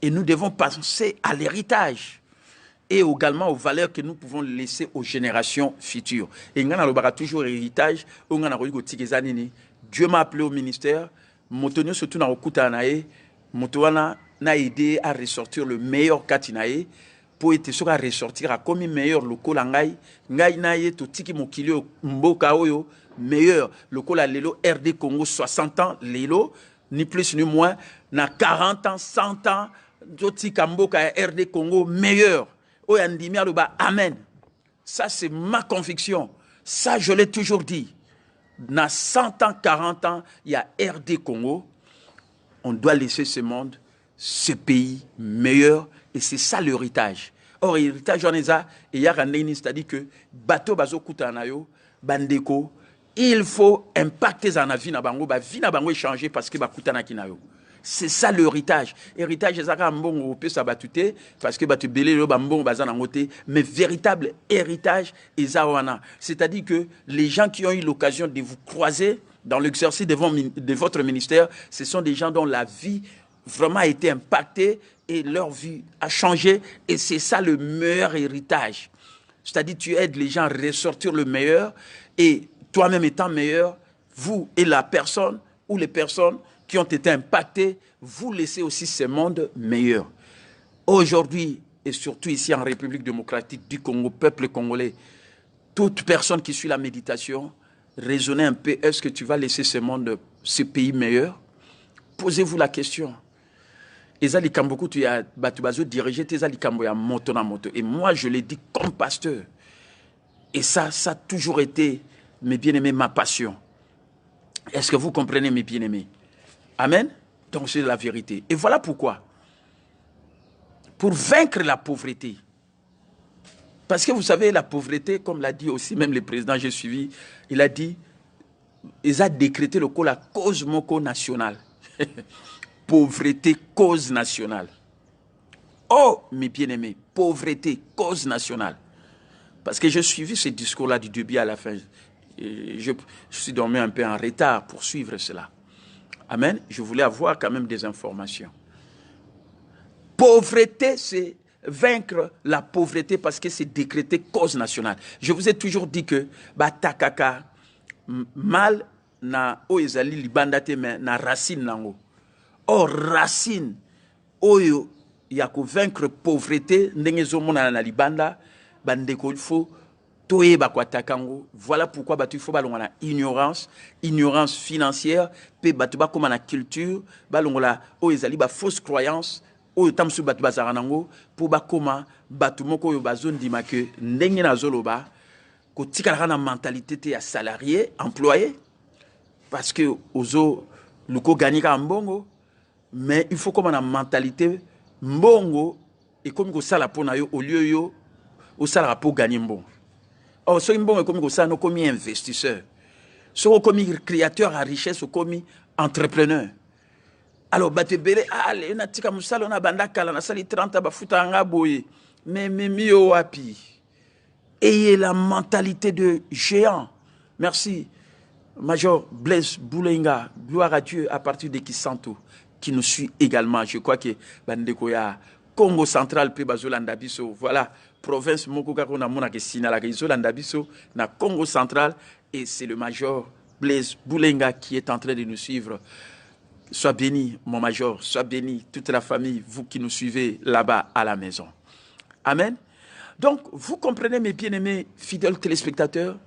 Et nous devons penser à l'héritage et également aux valeurs que nous pouvons laisser aux générations futures. Et nous avons toujours héritage. Dieu m'a appelé au ministère. Motonio surtout dans le Motoana n'a aidé à ressortir le meilleur katinae. Pour être sûr à ressortir à comme meilleur local ngai naie to tiki mokilio mboka oyo meilleur local à lelo RD Congo 60 ans lelo ni plus ni moins na 40 ans 100 ans doti mboka RD Congo meilleur oyo ndimi aloba amen. Ça c'est ma conviction, ça je l'ai toujours dit. Na 100 ans 40 ans il y a RD Congo, on doit laisser ce monde, ce pays meilleur. Et c'est ça l'héritage. Or, l'héritage, c'est-à-dire que bateau bazo kutanayo, bandeko, il faut impacter dans la vie na bango, vie na bango est changée parce que bakutana kinayo. C'est ça l'héritage. Héritage, c'est ça mbongo peut s'abatute parce que batu belé le bambon bazana ngote, mais véritable héritage ezawana. C'est-à-dire que les gens qui ont eu l'occasion de vous croiser dans l'exercice de votre ministère, ce sont des gens dont la vie vraiment a été impactée et leur vie a changé et c'est ça le meilleur héritage. C'est-à-dire tu aides les gens à ressortir le meilleur et toi-même étant meilleur, vous et la personne ou les personnes qui ont été impactées, vous laissez aussi ce monde meilleur. Aujourd'hui et surtout ici en République démocratique du Congo, peuple congolais, toute personne qui suit la méditation, raisonnez un peu, est-ce que tu vas laisser ce monde, ce pays meilleur? Posez-vous la question. Et moi, je l'ai dit comme pasteur. Et ça a toujours été, mes bien-aimés, ma passion. Est-ce que vous comprenez, mes bien-aimés? Amen. Donc c'est la vérité. Et voilà pourquoi. Pour vaincre la pauvreté. Parce que vous savez, la pauvreté, comme l'a dit aussi même le président, j'ai suivi, il a dit, ils ont décrété le coup la cause moko nationale. Pauvreté, cause nationale. Oh, mes bien-aimés, pauvreté, cause nationale. Parce que j'ai suivi ce discours-là du début à la fin. Je suis dormi un peu en retard pour suivre cela. Amen. Je voulais avoir quand même des informations. Pauvreté, c'est vaincre la pauvreté parce que c'est décrété cause nationale. Je vous ai toujours dit que batakaka mal na oezali libandate mais na racine nango. Or racine oyo ya ko vaincre pauvreté ndenge zomona na libanda bandeko il faut toyeba kwa takango. Voilà pourquoi batu il faut balonga ignorance financière pe batu ba koma na culture balonga oezali ba fausse croyance. Oyo tamsu batu bazara nango pour bakoma batu moko oyo bazondima ke ndenge na zoloba ko tikala na mentalité te ya salarié employé parce que ozo luko ganika mbongo mais il faut comme na mentalité mbongo et comme ko sala pona yo au lieu yo au sala pour gagner mbongo. Or so mbongo comme ko sala no comme investisseur. So comme créateur à richesse ou comme entrepreneur. Alors, batebele, allez, on a tika musala, on a bandakala, on a sali 30 bafuta anga boye. Mais mio wapi. Ayez la mentalité de géant. Merci. Major Blaise Boulenga, gloire à Dieu à partir de Kisanto, qui nous suit également. Je crois que Bandekoya, Congo central, pe bazolanda biso. Voilà, province Mokoka qu'on a mona ke sinala ke zolanda biso na Congo central et c'est le major Blaise Boulenga qui est en train de nous suivre. Sois béni, mon major, sois béni, toute la famille, vous qui nous suivez là-bas à la maison. Amen. Donc, vous comprenez, mes bien-aimés fidèles téléspectateurs,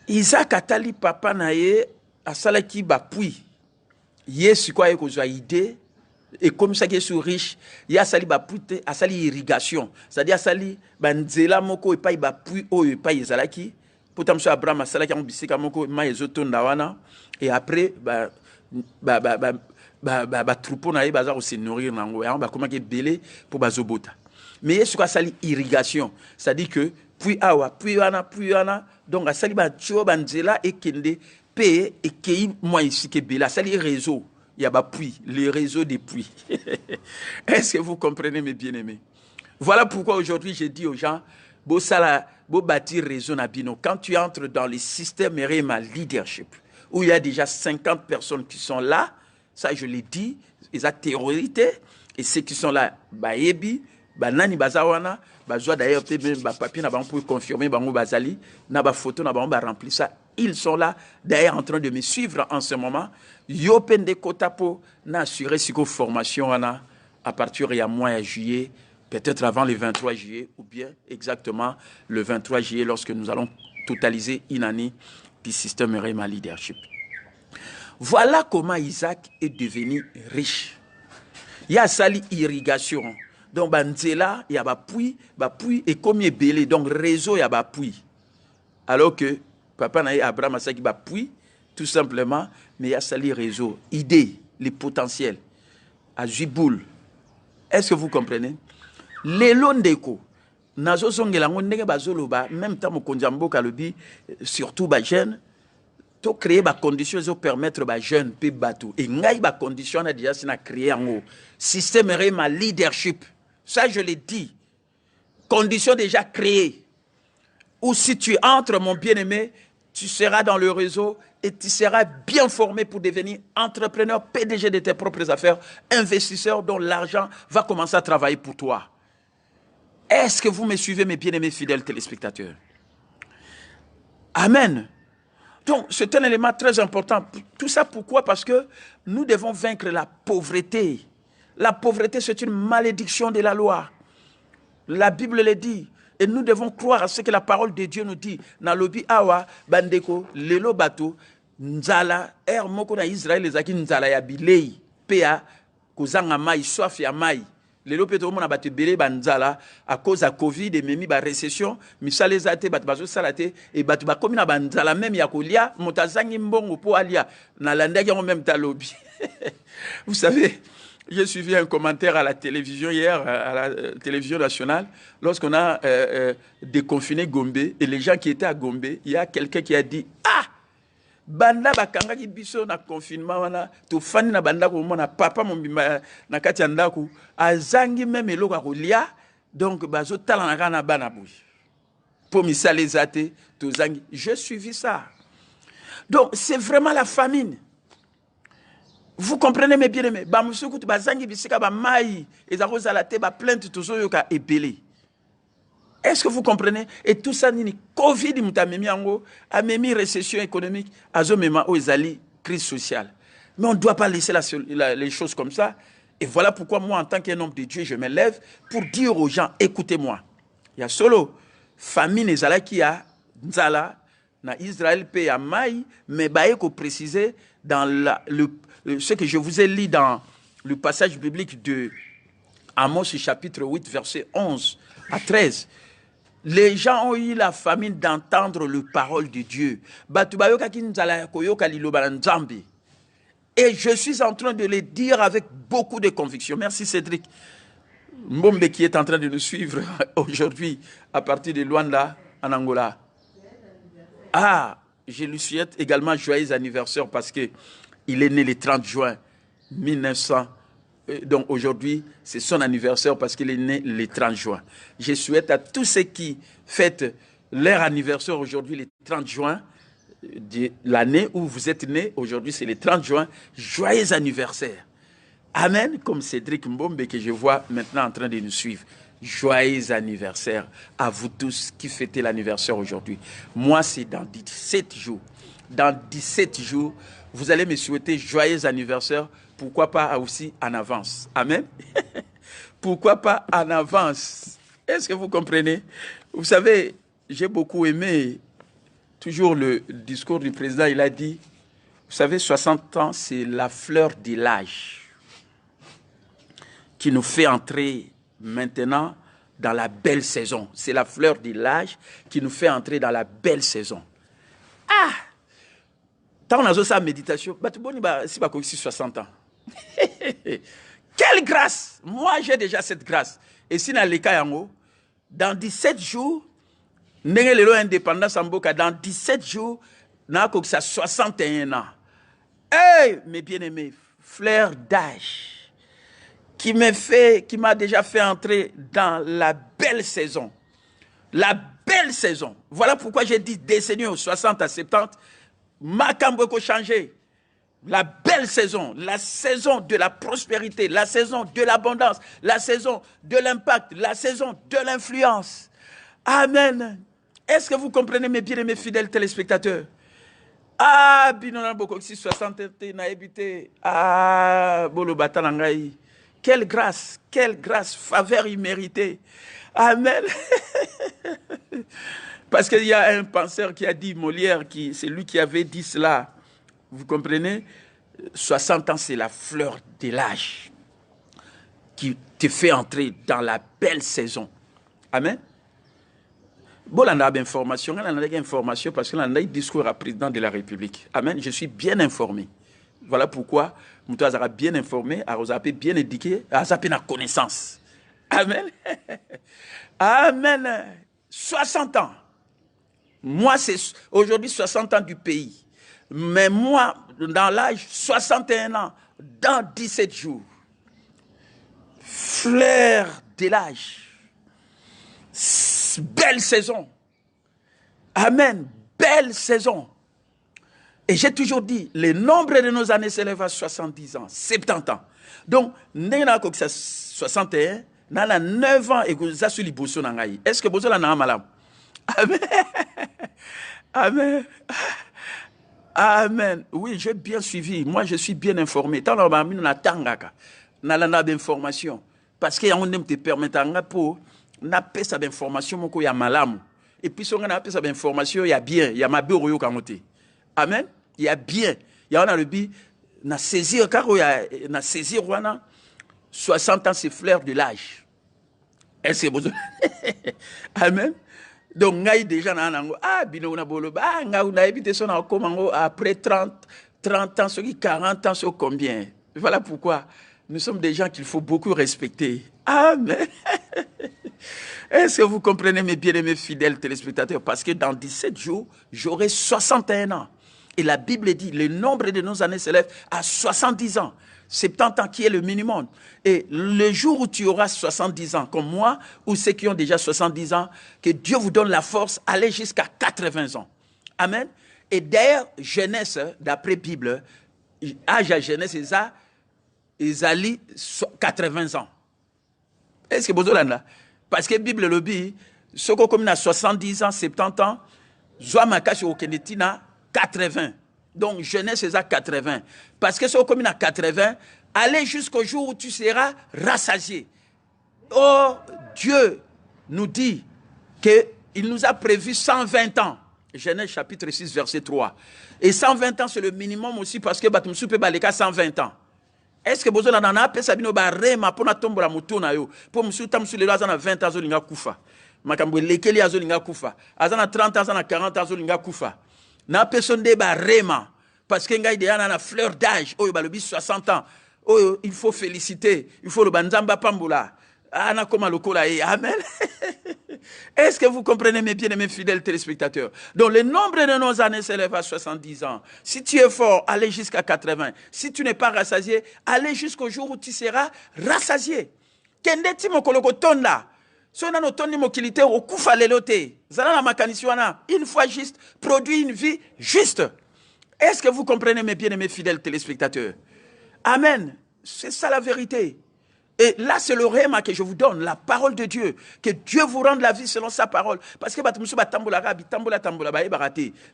Isaac Atali papa naye asalaki bapui. Yesu quoi ko zo idée et comme ça qui est sur riche, ya sali bapui te asali irrigation. C'est-à-dire asali banzela moko et pa bapui o et pa ezalaki. Potam so Abraham asalaki en bisika moko ma ezotonda wana et après troupeau na ye baza ko se nourrir nango ya ba comment que belé pour bazobota. Mais yesu ka sali irrigation, c'est-à-dire que puis awa puis ana donc asali ba tio banzela et kende paye et kei moi ici que bela sali réseau, il y a ba puits, le réseau des puits. Est-ce que vous comprenez mes bien-aimés? Voilà pourquoi aujourd'hui je dis aux gens bo sala bo bâtir réseau na bino. Quand tu entres dans le système RMA leadership où il y a déjà 50 personnes qui sont là, ça je l'ai dit, ils ont terrorité, et ceux qui sont là, baebi, banani bazawana, bazwa d'ailleurs peut-être papier na pour confirmer bango bazali, na ba photo na bango ba remplir ça, ils sont là d'ailleurs en train de me suivre en ce moment. Yo pende kotapo na assurer siko formation wana à partir il y a mois de juillet, peut-être avant le 23 juillet ou bien exactement le 23 juillet lorsque nous allons totaliser une année du système RMA leadership. Voilà comment Isaac est devenu riche. Il y a sali irrigation. Donc banzela, il y a bapui et comme il est belé, donc réseau il y a bapui. Alors que papa naï Abraham a sali bapui tout simplement, mais il y a sali réseau, idée, les potentiels. À Jiboul. Est-ce que vous comprenez? Les londeko nazo songela ndenge bazoloba même temps mokonjambo kalobi surtout ba jeune to créer ba conditions zo permettre ba jeune pe bateau et ngai ba condition na déjà sina créer en système RMA leadership, ça je l'ai dit, conditions déjà créées où si tu entres mon bien-aimé tu seras dans le réseau et tu seras bien formé pour devenir entrepreneur, PDG de tes propres affaires, investisseur dont l'argent va commencer à travailler pour toi. Est-ce que vous me suivez, mes bien-aimés fidèles téléspectateurs? Amen. Donc, c'est un élément très important. Tout ça, pourquoi? Parce que nous devons vaincre la pauvreté. La pauvreté, c'est une malédiction de la loi. La Bible le dit. Et nous devons croire à ce que la parole de Dieu nous dit. Nalobi awa, bandeko, lelo bato, nzala, moko na Israël, les aki nzala ya bilei, pea, kozanga mai, soif ya mai. Les lopétos mon abattu belé banzala à cause de Covid et même ba récession, misala les até bat bazo salate et bat ba comme na banzala même ya kolia motazangi mbongo po alia na landaki en même talobi. Vous savez, j'ai suivi un commentaire à la télévision hier, à la télévision nationale, lorsqu'on a déconfiné Gombe, et les gens qui étaient à Gombe, il y a quelqu'un qui a dit « Ah, banda bakanga ki biso na confinement wana, to fani na banda ko mona papa mombima na kati ya ndako, azangi même eloko akolia, donc bazo tala na kana bana bouche. Pour misale zate, to zangi. J'ai suivi ça. Donc, c'est vraiment la famine. Vous comprenez mes bien-aimés? Bamusuku bazangi bisika ba mai ezako zalate ba plainte toujours yoka epelé. Est-ce que vous comprenez? Et tout ça nini Covid mutamemi ango amemi récession économique azomema o ezali crise sociale. Mais on ne doit pas laisser les choses comme ça. Et voilà pourquoi moi en tant qu'un homme de Dieu, je me lève pour dire aux gens écoutez-moi. Il y a solo famine ezala qui a nzala na Israël pe ya mai mais baé ko préciser dans ce que je vous ai lu dans le passage biblique de Amos chapitre 8 verset 11 à 13. Les gens ont eu la famine d'entendre le parole de Dieu. Et je suis en train de le dire avec beaucoup de conviction. Merci Cédric Mbombe qui est en train de nous suivre aujourd'hui à partir de Luanda en Angola. Ah, je lui souhaite également joyeux anniversaire parce que il est né le 30 juin 1900. Donc aujourd'hui, c'est son anniversaire parce qu'il est né le 30 juin. Je souhaite à tous ceux qui fêtent leur anniversaire aujourd'hui, le 30 juin de l'année où vous êtes nés, aujourd'hui c'est le 30 juin, joyeux anniversaire. Amen, comme Cédric Mbombe que je vois maintenant en train de nous suivre. Joyeux anniversaire à vous tous qui fêtez l'anniversaire aujourd'hui. Moi, c'est dans 17 jours. Dans 17 jours, vous allez me souhaiter joyeux anniversaire. Pourquoi pas aussi en avance? Amen. Pourquoi pas en avance? Est-ce que vous comprenez? Vous savez, j'ai beaucoup aimé toujours le discours du président. Il a dit, vous savez, 60 ans, c'est la fleur de l'âge qui nous fait entrer maintenant dans la belle saison. C'est la fleur de l'âge qui nous fait entrer dans la belle saison. Ah! Quand on a sa méditation, si pas 60 ans. Quelle grâce! Moi, j'ai déjà cette grâce. Et si dans 17 jours, dans 17 jours, on a 61 ans. Hey, mes bien-aimés, fleur d'âge, qui m'a déjà fait entrer dans la belle saison. La belle saison. Voilà pourquoi j'ai dit décennie aux 60 à 70, ma cambo changé. La belle saison, la saison de la prospérité, la saison de l'abondance, la saison de l'impact, la saison de l'influence. Amen. Est-ce que vous comprenez mes bien-aimés fidèles téléspectateurs? Ah, binona boko 60 na habité. Ah, bolo batanangai. Quelle grâce, faveur imméritée. Amen. Parce qu'il y a un penseur qui a dit, Molière, c'est lui qui avait dit cela. Vous comprenez? 60 ans, c'est la fleur de l'âge qui te fait entrer dans la belle saison. Amen. Bon, on a information, parce qu'on a un discours à président de la République. Amen. Je suis bien informé. Voilà pourquoi nous sommes bien informés, nous sommes bien éduqués, nous sommes bien connaissance. Amen. Amen. 60 ans. Moi, c'est aujourd'hui 60 ans du pays. Mais moi, dans l'âge, 61 ans, dans 17 jours. Fleur de l'âge. Belle saison. Amen. Belle saison. Et j'ai toujours dit, le nombre de nos années s'élève à 70 ans, 70 ans. Donc, nous avons 61, nous avons 9 ans et nous avons suivi Bosso Nangaï. Est-ce que Bosso Nangaï malam? Amen. Amen. Amen. Oui, j'ai bien suivi. Moi, je suis bien informé. Tant qu'on a mis dans tangaka, dans d'information, parce qu'il y a un te permet pour n'a pas cette information mon ko ya malamu. Et puis si on a pas cette information, il y a bien, il y a ma bureau yo kamote. Amen. Il y a bien. Il y a on a le bi na saisir car il y a na saisir wana 60 ans, c'est fleur de l'âge. Est-ce que vous... Amen. Donc, ngai déjà, bino na bolo, na évité son après 30 ans, ceux qui 40 ans, sur combien? Voilà pourquoi nous sommes des gens qu'il faut beaucoup respecter. Amen. Est-ce que vous comprenez, mes bien-aimés fidèles téléspectateurs? Parce que dans 17 jours, j'aurai 61 ans. Et la Bible dit, le nombre de nos années s'élève à 70 ans. 70 ans qui est le minimum. Et le jour où tu auras 70 ans, comme moi, ou ceux qui ont déjà 70 ans, que Dieu vous donne la force, allez jusqu'à 80 ans. Amen. Et d'ailleurs, jeunesse, d'après Bible, âge à jeunesse, ils allaient 80 ans. Est-ce que vous avez là? Parce que la Bible le dit, ceux qui ont 70 ans, 70 ans, Zoamakashi au Kenetina, 80. Donc, jeunesse, c'est à 80. Parce que ceux qui ont 80, allez jusqu'au jour où tu seras rassasié. Oh, Dieu nous dit qu'il nous a prévu 120 ans. Genèse chapitre 6, verset 3. Et 120 ans, c'est le minimum aussi parce que Batumsu peut baleka 120 ans. Est-ce que vous avez appelé ça rema pour tomber la moto na yo pour monsieur tamsu le azana 20 ans zolinga kufa makambo lekeli azolinga kufa azana 30 ans azana 40 ans zolinga kufa na personne de ba rema parce que ngai de yana na fleur d'âge oyo balobi 60 ans oyo il faut féliciter il faut le banzamba pambula ana koma lokola e amen. Est-ce que vous comprenez, mes bien-aimés fidèles téléspectateurs? Donc, le nombre de nos années s'élève à 70 ans. Si tu es fort, allez jusqu'à 80. Si tu n'es pas rassasié, allez jusqu'au jour où tu seras rassasié. Kendeti mokoloko tonda. Sona no tondi mokilité au kufa lelote. Zana la makanisiwana. Une fois juste, produit une vie juste. Est-ce que vous comprenez, mes bien-aimés fidèles téléspectateurs? Amen. C'est ça la vérité. Et là, c'est le réma que je vous donne, la parole de Dieu. Que Dieu vous rende la vie selon sa parole. Parce que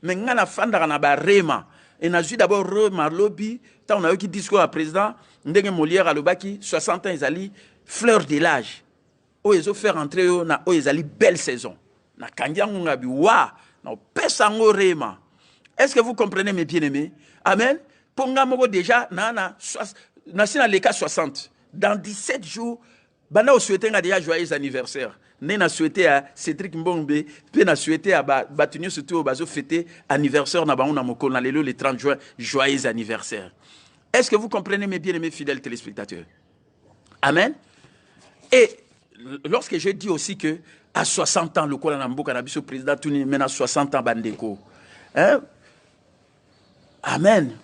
mais ngana fanda na ba réma. Et n'a vu d'abord réma lobby. Tant on a eu qui discours à président. Ndenge Molière à l'obaki 60 ans ils allaient fleur de l'âge. Oh ils ont fait rentrer na oh ils allaient belle saison. Na kandiangu ngabi wa na pesango réma. Est-ce que vous comprenez mes bien-aimés? Amen. Ponga moko déjà na sina les cas 60. Dans 17 jours, bana souhaité déjà joyeux anniversaire. Né na souhaité à Cédric Mbongbe, puis na souhaité à Batunio surtout au bazo fêter anniversaire na baona moko na lelo le 30 juin, joyeux anniversaire. Est-ce que vous comprenez mes bien-aimés fidèles téléspectateurs? Amen. Et lorsque je dis aussi que à 60 ans le kola na mboka na biso président Tuni mena 60 ans bandeko. Hein? Amen.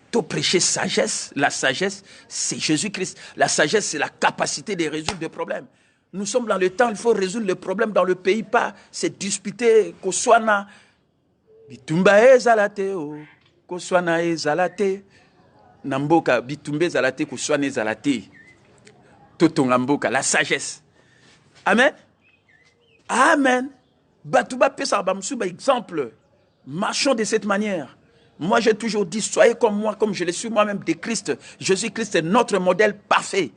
Tout prêcher sagesse, la sagesse, c'est Jésus-Christ. La sagesse, c'est la capacité de résoudre des problèmes. Nous sommes dans le temps, il faut résoudre les problèmes dans le pays, pas se disputer, qu'on soit na bitumba ezalate, qu'on soit na ezalate, namboka bitumba ezalate, qu'on soit na ezalate, totonga mboka, la sagesse. Amen. Amen. Batouba pesa bamsuba exemple. Marchons de cette manière. Moi, j'ai toujours dit, soyez comme moi, comme je le suis moi-même de Christ. Jésus-Christ est notre modèle parfait.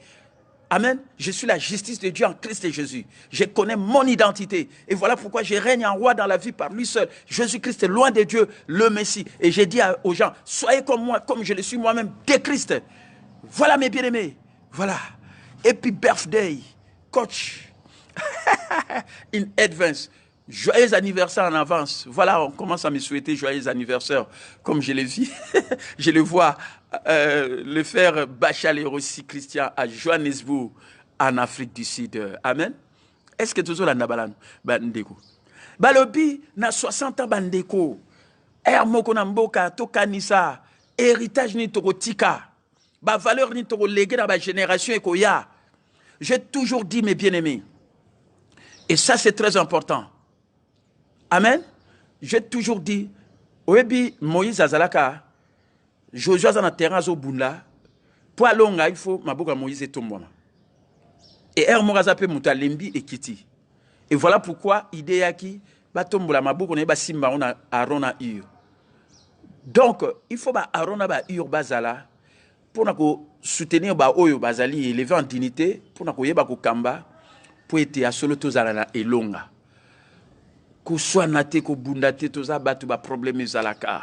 Amen. Je suis la justice de Dieu en Christ et Jésus. Je connais mon identité. Et voilà pourquoi je règne en roi dans la vie par lui seul. Jésus-Christ est loin de Dieu, le Messie. Et j'ai dit aux gens, soyez comme moi, comme je le suis moi-même de Christ. Voilà mes bien-aimés. Voilà. Happy birthday, coach. In advance. Joyeux anniversaire en avance. Voilà, on commence à me souhaiter joyeux anniversaire. Comme je le vis, je le vois le frère Bachal aussi Christian à Johannesburg, en Afrique du Sud. Amen. Est-ce que toujours la nabalan bandeko? Balobi na 60 ans bandeko. Moko na mboka to kanisa, héritage ni toko tika. Ba valeur ni toko légué dans ba génération ekoya. J'ai toujours dit mes bien-aimés. Et ça c'est très important. Amen. J'ai toujours dit, Oebi Moïse Azalaka, Josué dans le terrain au Bunda, pour aller il faut Maboka Moïse et Tombouama. Et Morazape Mutalembi et Kiti. Et voilà pourquoi Idéaki, Batombola Maboka, on est Simba, on a Aaron à Ur. Donc, il faut Aaron à Ur Bazala pour soutenir Oyo Bazali, élever en dignité, pour nous Kamba, pour être à solo Tozalana et Longa. Ko soit naté ko bundate toza batu ba problème ezalaka.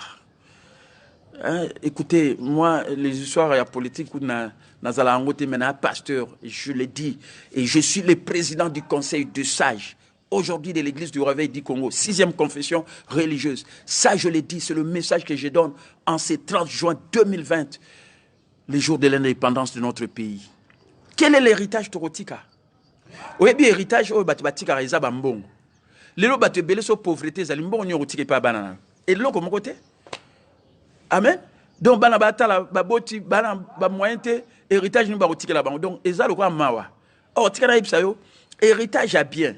Hein, écoutez, moi, les histoires et la politique, un pasteur, je le dis, et je suis le président du conseil de sages, aujourd'hui de l'église du Réveil du Congo, 6e confession religieuse. Ça, je le dis, c'est le message que je donne en ce 30 juin 2020, les jours de l'indépendance de notre pays. Quel est l'héritage Torotika? Oui, bien, l'héritage, oh, Batibatika, Reza Bambong. Les lots battent belé sur pauvreté, Zalimbo, on n'y a pas banana. Et l'eau, comment côté? Amen. Donc, bana batala, baboti, bana bamoyente, héritage nous barotique là-bas. Donc, eza le quoi mawa. Oh, tika na ipsayo, héritage à bien.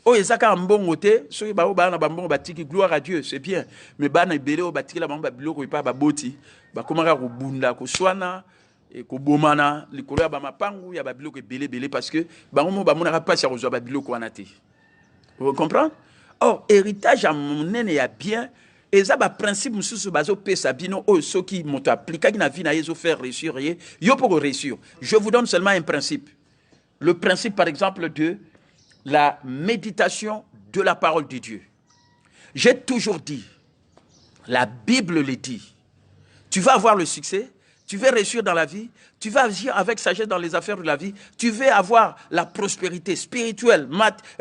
Oh, ezaka mbongo te, so ba o bana bambongo batiki, gloire à Dieu, c'est bien. Mais bana belé o batiki là-bas, babiloko pas baboti, ba komaka ko bunda, ko swana, et ko bomana, likolo ya ba mapangu, ya babiloko belé parce que ba mo ba monaka pas ya ko zo babiloko anate. Vous comprenez? Or, héritage à mon nene ya bien. Et ça, le principe, c'est que ceux qui m'ont appliqué, qui n'ont faire réussir, yo pour réussir. Je vous donne seulement un principe. Le principe, par exemple, de la méditation de la parole de Dieu. J'ai toujours dit, la Bible le dit, tu vas avoir le succès, tu vas réussir dans la vie, tu vas agir avec sagesse dans les affaires de la vie, tu vas avoir la prospérité spirituelle,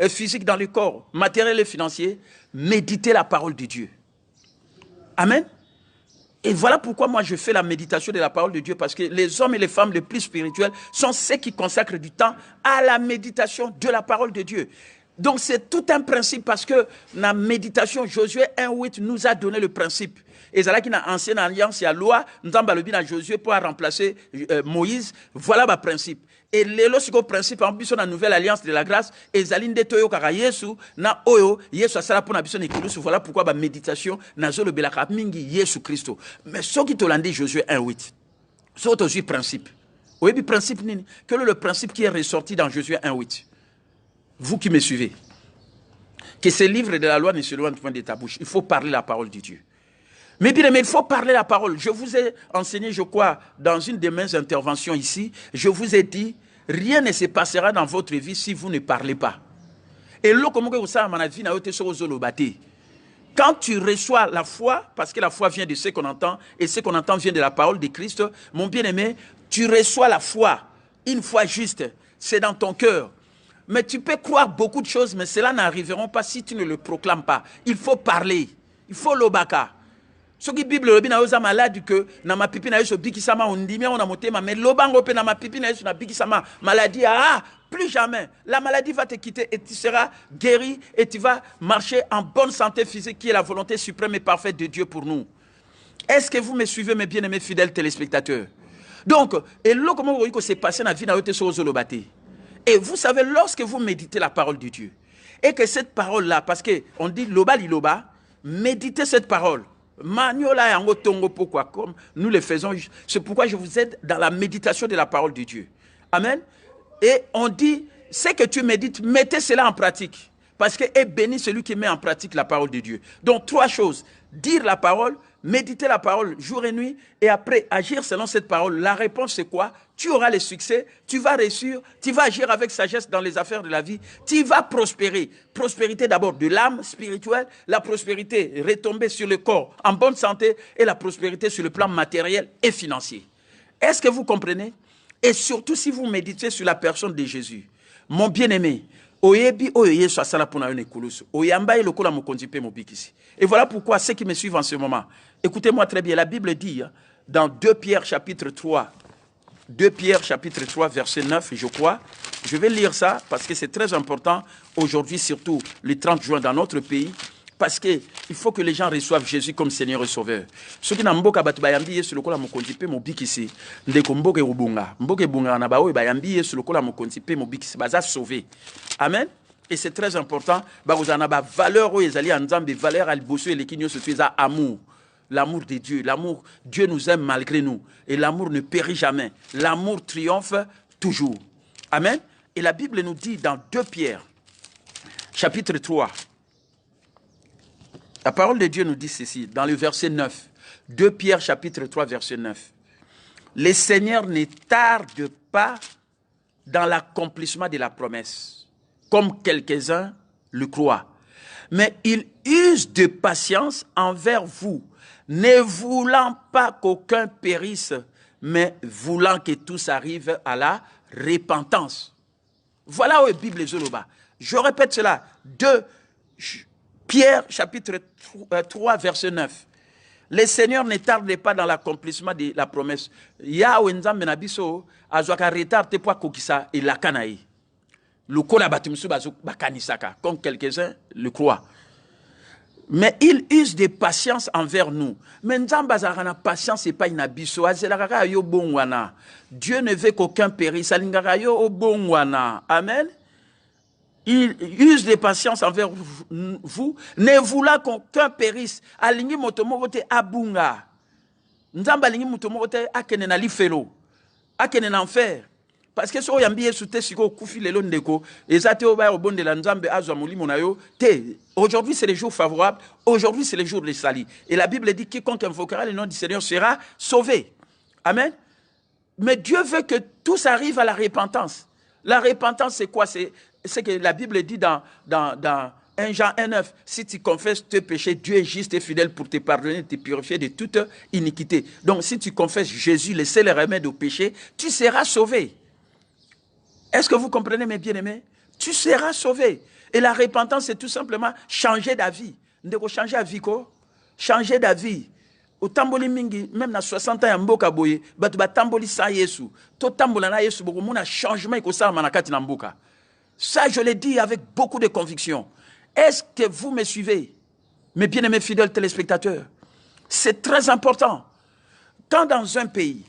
physique dans le corps, matériel et financier. Méditer la parole de Dieu. Amen. Et voilà pourquoi moi je fais la méditation de la parole de Dieu, parce que les hommes et les femmes les plus spirituels sont ceux qui consacrent du temps à la méditation de la parole de Dieu. Donc c'est tout un principe, parce que la méditation, Josué 1:8 nous a donné le principe. Et là qui dans l'ancienne alliance, il y a loi, nous avons à Josué pour remplacer Moïse. Voilà le principe. Et le principe, en plus, dans la nouvelle alliance de la grâce, et Zaline de Toyo Kara Yesu, na Oyo, Yesu Asala pour la voilà pourquoi la méditation, na Zolo Belaka Mingi, Yesu Christo. Mais ce qui te l'a dit, Josué 1:8, c'est aussi le principe. Oui, le principe, quel est le principe qui est ressorti dans Josué 1:8? Vous qui me suivez, que ces livres de la loi ne se loin point de ta bouche. Il faut parler la parole de Dieu. Mais bien, il faut parler la parole. Je vous ai enseigné, je crois, dans une de mes interventions ici, je vous ai dit, rien ne se passera dans votre vie si vous ne parlez pas. Et là, comment vous savez, quand tu reçois la foi, parce que la foi vient de ce qu'on entend, et ce qu'on entend vient de la parole de Christ, mon bien-aimé, tu reçois la foi, une foi juste, c'est dans ton cœur. Mais tu peux croire beaucoup de choses, mais cela n'arriveront pas si tu ne le proclames pas. Il faut parler, il faut l'obaka. Ce qui Bible le bina oza malade que na ma pipi na yeso bikisama ondimia on a motema mais lobango pe na ma pipi na yeso na bikisama maladie plus jamais la maladie va te quitter et tu seras guéri et tu vas marcher en bonne santé physique qui est la volonté suprême et parfaite de Dieu pour nous. Est-ce que vous me suivez mes bien-aimés fidèles téléspectateurs? Donc et là comment vous voyez que c'est passé dans la vie na yote so zolobate. Et vous savez lorsque vous méditez la parole de Dieu et que cette parole là parce que on dit loba li loba, méditez cette parole. Maniola yango tongo pourquoi comme nous le faisons, c'est pourquoi je vous aide dans la méditation de la parole de Dieu. Amen. Et on dit, ce que tu médites, mettez cela en pratique. Parce que est béni celui qui met en pratique la parole de Dieu. Donc 3 choses, dire la parole, méditer la parole jour et nuit, et après agir selon cette parole. La réponse c'est quoi? Tu auras le succès, tu vas réussir, tu vas agir avec sagesse dans les affaires de la vie, tu vas prospérer. Prospérité d'abord de l'âme spirituelle, la prospérité retombée sur le corps en bonne santé, et la prospérité sur le plan matériel et financier. Est-ce que vous comprenez? Et surtout si vous méditez sur la personne de Jésus, mon bien-aimé, et voilà pourquoi ceux qui me suivent en ce moment, écoutez-moi très bien, la Bible dit dans 2 Pierre chapitre 3, 2 Pierre chapitre 3 verset 9, je crois, je vais lire ça parce que c'est très important aujourd'hui, surtout le 30 juin dans notre pays, parce qu'il faut que les gens reçoivent Jésus comme Seigneur et Sauveur. Ceux qui n'ont pas bayambi yesu lokola mokonzi pe mobikisi ndeko mboke ubunga mboke bunga na baoy bayambi yesu lokola mokonzi pe mobikisi baza sauvé. Amen. Et c'est très important ba kozana ba valeur o ezali nzambe valeur al bosso et lekinyo se tuza amour. L'amour de Dieu, l'amour, Dieu nous aime malgré nous et l'amour ne périt jamais. L'amour triomphe toujours. Amen. Et la Bible nous dit dans 2 Pierre chapitre 3, la parole de Dieu nous dit ceci, dans le verset 9. 2 Pierre chapitre 3, verset 9. Le Seigneur ne tarde pas dans l'accomplissement de la promesse, comme quelques-uns le croient, Mais il use de patience envers vous, ne voulant pas qu'aucun périsse, mais voulant que tous arrivent à la repentance. Voilà où est la Bible Zoloba. Je répète cela. 2 Pierre chapitre 3 verset 9. Le Seigneur ne tarde pas dans l'accomplissement de la promesse. Ya wenzambe na biso azwaka retard te po kokisa elaka ye. Lokola batumsu bakanisaka comme quelques-uns le croient. Mais il use de patience envers nous. Mais nzamba zarana patience et pas inabiso azelaka yo bongwana. Dieu ne veut qu'aucun périsse. Alingaka yo bongwana. Amen. Il use de patience envers vous, ne voulant qu'aucun périsse. Alingi motomote abunga. Nzamba alingi motomote akene na lifelo. Akene na enfer. Parce que si on yambi soute siko kufi lelo ndeko, ezate oba au bon de la nzambe azwa molimo na yo, te. Aujourd'hui c'est le jour favorable, aujourd'hui c'est le jour de salut. Et la Bible dit quiconque invoquera le nom du Seigneur sera sauvé. Amen. Mais Dieu veut que tous arrivent à la repentance. La repentance c'est quoi? C'est que la Bible dit dans 1 Jean 1,9, si tu confesses tes péchés, Dieu est juste et fidèle pour te pardonner, te purifier de toute iniquité. Donc si tu confesses Jésus, le seul remède au péché, tu seras sauvé. Est-ce que vous comprenez mes bien-aimés? Tu seras sauvé. Et la repentance, c'est tout simplement changer d'avis. Ndeko changer d'avis quoi? Changer d'avis. Au tamboli mingi, même à 60 ans, ya mboka boye, batu ba tamboli sa Yesu. To tambola na Yesu, boko mona changement iko sa manakati na mboka. Ça, je l'ai dit avec beaucoup de conviction. Est-ce que vous me suivez, mes bien-aimés fidèles téléspectateurs? C'est très important. Quand dans un pays,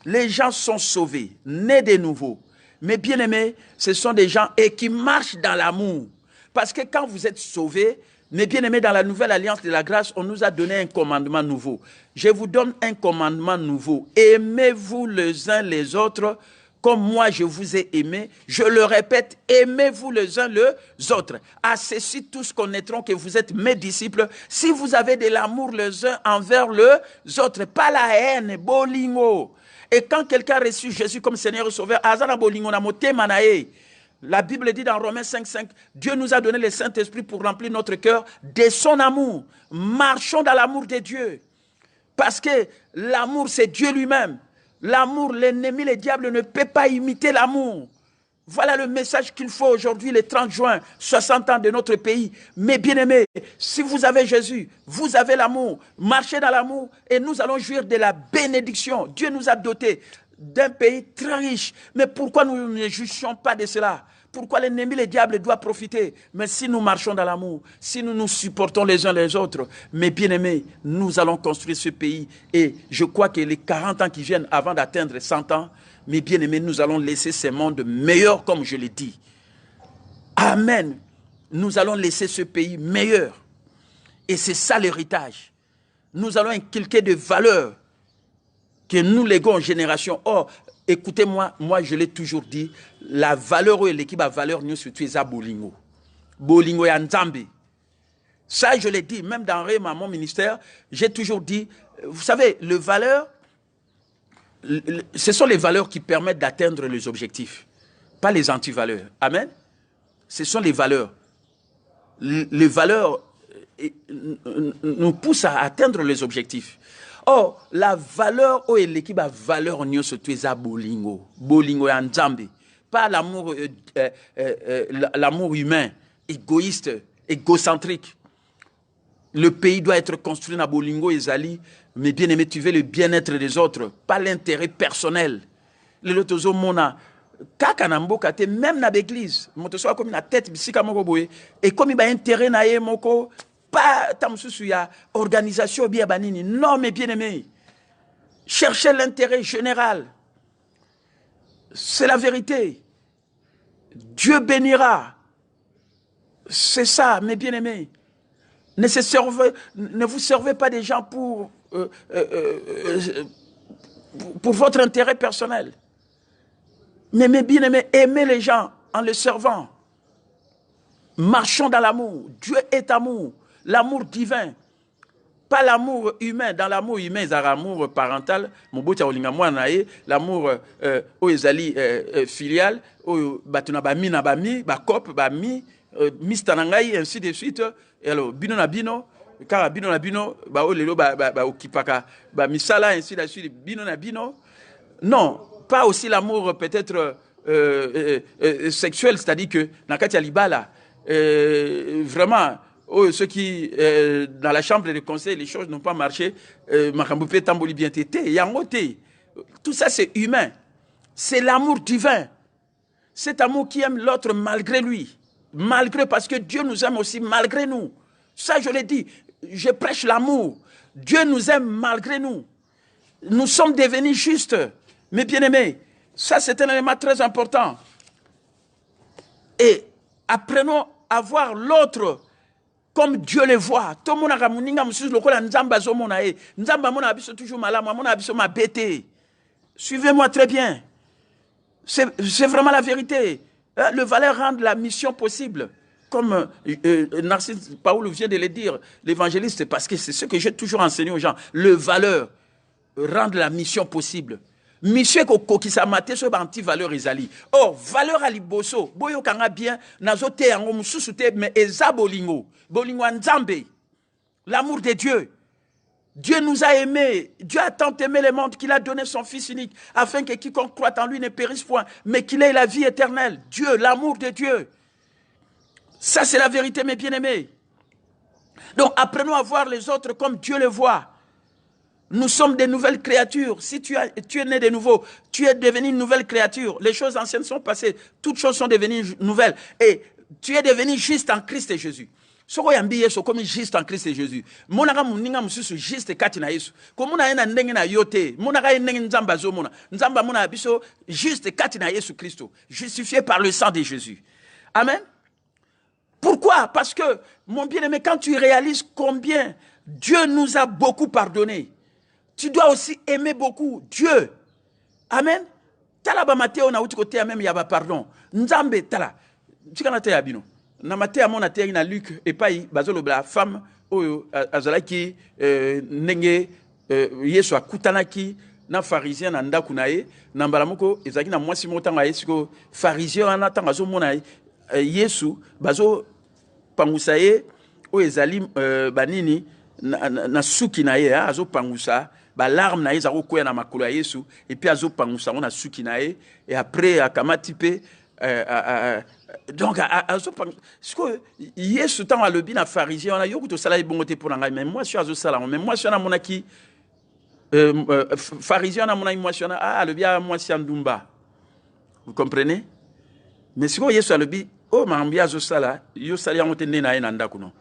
les gens sont sauvés, nés de nouveau, mes bien-aimés, ce sont des gens et qui marchent dans l'amour. Parce que quand vous êtes sauvés, mes bien-aimés, dans la nouvelle alliance de la grâce, on nous a donné un commandement nouveau. Je vous donne un commandement nouveau. Aimez-vous les uns les autres comme moi je vous ai aimé. Je le répète, aimez-vous les uns les autres. À ceci tous connaîtront que vous êtes mes disciples, si vous avez de l'amour les uns envers les autres. Pas la haine, bolingo. Et quand quelqu'un a reçu Jésus comme Seigneur et Sauveur, azana bolingo na motema na ye. La Bible dit dans Romains 5,5, Dieu nous a donné le Saint-Esprit pour remplir notre cœur de son amour. Marchons dans l'amour de Dieu. Parce que l'amour, c'est Dieu lui-même. L'amour, l'ennemi, le diable ne peut pas imiter l'amour. Voilà le message qu'il faut aujourd'hui, le 30 juin, 60 ans de notre pays. Mais bien-aimés, si vous avez Jésus, vous avez l'amour, marchez dans l'amour et nous allons jouir de la bénédiction. Dieu nous a dotés d'un pays très riche. Mais pourquoi nous ne jugeons pas de cela? Pourquoi l'ennemi, le diable, doit profiter? Mais si nous marchons dans l'amour, si nous nous supportons les uns les autres, mes bien-aimés, nous allons construire ce pays. Et je crois que les 40 ans qui viennent avant d'atteindre 100 ans, mes bien-aimés, nous allons laisser ce monde meilleur, comme je l'ai dit. Amen. Nous allons laisser ce pays meilleur. Et c'est ça l'héritage. Nous allons inculquer des valeurs que nous léguons aux générations. Or, écoutez-moi, moi je l'ai toujours dit, la valeur et l'équipe à valeur, nous surtout, c'est Bolingo. Bolingo et Nzambe. Ça, je l'ai dit, même dans Réma, mon ministère, j'ai toujours dit, vous savez, les valeurs, ce sont les valeurs qui permettent d'atteindre les objectifs, pas les antivaleurs. Amen. Ce sont les valeurs. Les valeurs nous poussent à atteindre les objectifs. Or, la valeur est l'équipe à valeur nous surtout c'est bolingo, bolingo et nzambe, pas l'amour, l'amour humain, égoïste, égocentrique. Le pays doit être construit dans bolingo et zali, mais bien aimé, tu veux le bien-être des autres, pas l'intérêt personnel. Le lotozo mona, kaka na mboka te même na l'église, moto soit comme na tête bisika moko boye, et comme il ba intérêt na ye moko. Pas tamsusu ya organisation bien banini. Non, mes bien-aimés. Cherchez l'intérêt général. C'est la vérité. Dieu bénira. C'est ça, mes bien-aimés. Ne vous servez pas des gens pour votre intérêt personnel. Mais mes bien-aimés, aimez les gens en les servant. Marchons dans l'amour. Dieu est amour. L'amour divin, pas l'amour humain. Dans l'amour humain, il y a l'amour parental, l'amour filial, mistanangai, ainsi de suite. Et alors, bino na bino, car bino na bino, ba o lelo ba okipaka, ba misala, ainsi de suite, bino na bino. Non, pas aussi l'amour peut-être sexuel, c'est-à-dire que dans Katia Libala, vraiment, ceux qui, dans la chambre de conseil, les choses n'ont pas marché, Makamboupé Tamboli bien tété, Yangote, tout ça c'est humain. C'est l'amour divin. Cet amour qui aime l'autre malgré lui. Malgré, parce que Dieu nous aime aussi malgré nous. Ça, je l'ai dit, je prêche l'amour. Dieu nous aime malgré nous. Nous sommes devenus justes. Mes bien-aimés, ça c'est un élément très important. Et apprenons à voir l'autre comme Dieu le voit. Tout le monde a toujours malade, suivez-moi très bien. C'est vraiment la vérité. Le valeur rend la mission possible. Comme Narcisse Paul vient de le dire, l'évangéliste, parce que c'est ce que j'ai toujours enseigné aux gens. Le valeur rend la mission possible. Mission qui s'amate sur anti-valeur ezali. Or, valeur à liboso, boyo kanga bien, nazote yango mususute, mais eza bolingo. Bolingo nzambe. L'amour de Dieu. Dieu nous a aimés. Dieu a tant aimé le monde qu'il a donné son Fils unique, afin que quiconque croit en lui ne périsse point, mais qu'il ait la vie éternelle. Dieu, l'amour de Dieu. Ça, c'est la vérité, mes bien-aimés. Donc, apprenons à voir les autres comme Dieu les voit. Nous sommes des nouvelles créatures. Si tu es né de nouveau, tu es devenu une nouvelle créature. Les choses anciennes sont passées. Toutes choses sont devenues nouvelles. Et tu es devenu juste en Christ et Jésus. Soko yambi Yesu comme juste en Christ et Jésus. Monaka muninga mususu juste kati na Yesu. Komuna ena ndenge na yote. Monaka ndenge nzamba zo mona. Nzamba mona biso juste kati na Yesu Christo. Justifié par le sang de Jésus. Amen. Pourquoi? Parce que, mon bien-aimé, quand tu réalises combien Dieu nous a beaucoup pardonné, tu dois aussi aimer beaucoup Dieu. Amen. Tala ba Matteo na uti côté même yaba pardon. Nzambe tala. Tikana te abino. Na Matteo mona te na Luc et pai bazolo bla femme oyo azalaki nenge Yesu akutanaki na pharisien na ndaku na ye na mbala moko ezaki na mwasi motanga yesiko pharisien ana tanga zo mona Yesu bazo pangusa ye oyo ezali banini na suki na ye azo pangusa ba larme na ye zako koya na makolo ya Yesu et puis azo pangusa na suki na ye et après akamati pe donc azo pangusa siko Yesu tant alobi na pharisien na yokuto sala bongote pour ngai mais moi je suis azo sala mais moi je suis na monaki pharisien na monaki moi je suis na alobi moi si andumba. Vous comprenez? Mais siko Yesu alobi oh mambi azo sala yo sali yangote nena ye na ndako no.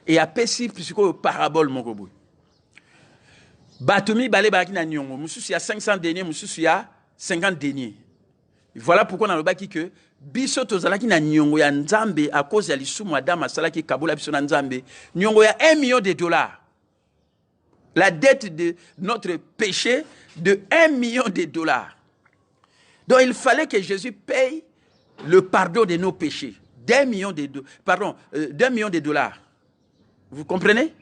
Et apesi pisiko parabole moko boy. Batomi balé baki na nyongo, mususu ya 500 deniers, mususu ya 50 deniers. Voilà pourquoi on a le baki que biso tozalaki na nyongo ya nzambe à cause ya lisumu Adam asalaki kabola biso na nzambe, nyongo ya 1 million de dollars. La dette de notre péché de 1 million de dollars. Donc il fallait que Jésus paye le pardon de nos péchés. D'1 million de dollars. Vous comprenez?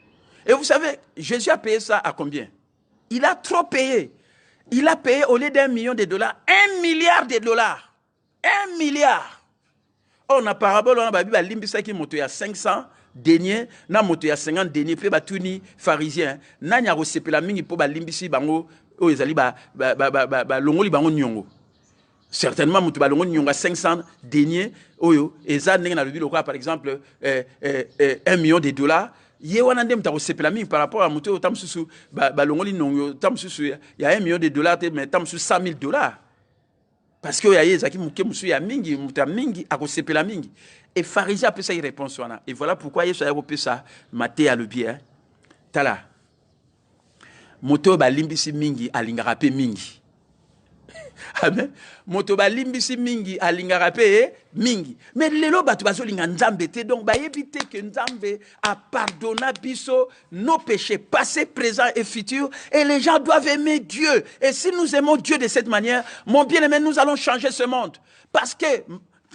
Et vous savez, Jésus a payé ça à combien? Il a trop payé. Il a payé au lieu d'1 million de dollars, 1 milliard de dollars. 1 milliard. On a parabole, on a limbisa qui moto ya 500 deniers, na moto ya 50 deniers, puis batuni pharisien. Na nya resepela mingi po ba limbisi bango o ezali ba longoli bango nyongo. Certainement moto ba longoli nyonga 500 deniers oyo eza ndenge na lobi lokwa par exemple 1 million de dollars. Yewana ndem ta resepela mingi par rapport à moto tamsusu ba longoli nongo tamsusu ya 1 million de dollars mais tamsusu 100 000 dollars. Parce que ya yezaki muke musu ya mingi muta mingi akosepela mingi. Et pharisien a fait ça, il répond ça. Et voilà pourquoi Yesu a repris ça. Matthieu a le bien. Tala. Moto ba limbisi mingi alingarape mingi. Amen. Moto ba limbisi mingi alingarape mingi. Mais lelo batu bazo linga nzambe te donc ba éviter que nzambe a pardonné biso nos péchés passés, présents et futurs et les gens doivent aimer Dieu. Et si nous aimons Dieu de cette manière, mon bien-aimé, nous allons changer ce monde parce que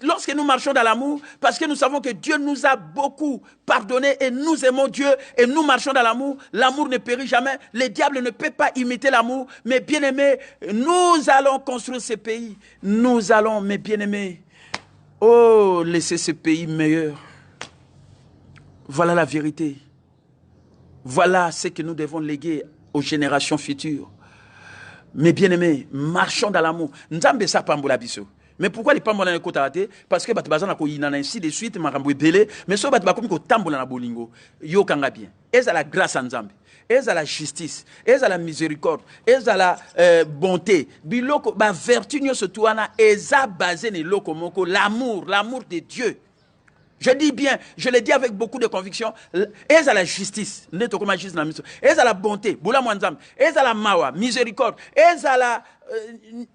lorsque nous marchons dans l'amour, parce que nous savons que Dieu nous a beaucoup pardonné et nous aimons Dieu et nous marchons dans l'amour, l'amour ne périt jamais, le diable ne peut pas imiter l'amour, mais bien-aimés, nous allons construire ce pays, nous allons, mes bien-aimés, oh, laisser ce pays meilleur. Voilà la vérité. Voilà ce que nous devons léguer aux générations futures. Mes bien-aimés, marchons dans l'amour. Nzambe sa pambola biso. Mais pourquoi les pambola na kota raté? Parce que batu bazana ko yinana ainsi de suite makambo ebele, mais so batu bakomi ko tambola na bolingo. Yo kanga bien. Eza la grâce à Nzambe. Eza la justice, eza la miséricorde, eza la bonté. Biloko ba vertu nyo sotuana eza basé ne loko moko l'amour de Dieu. Je dis bien, je le dis avec beaucoup de conviction, eza la justice, neto koma justice na miso. Eza la bonté, bula mwanzam, eza la mawa, miséricorde, eza la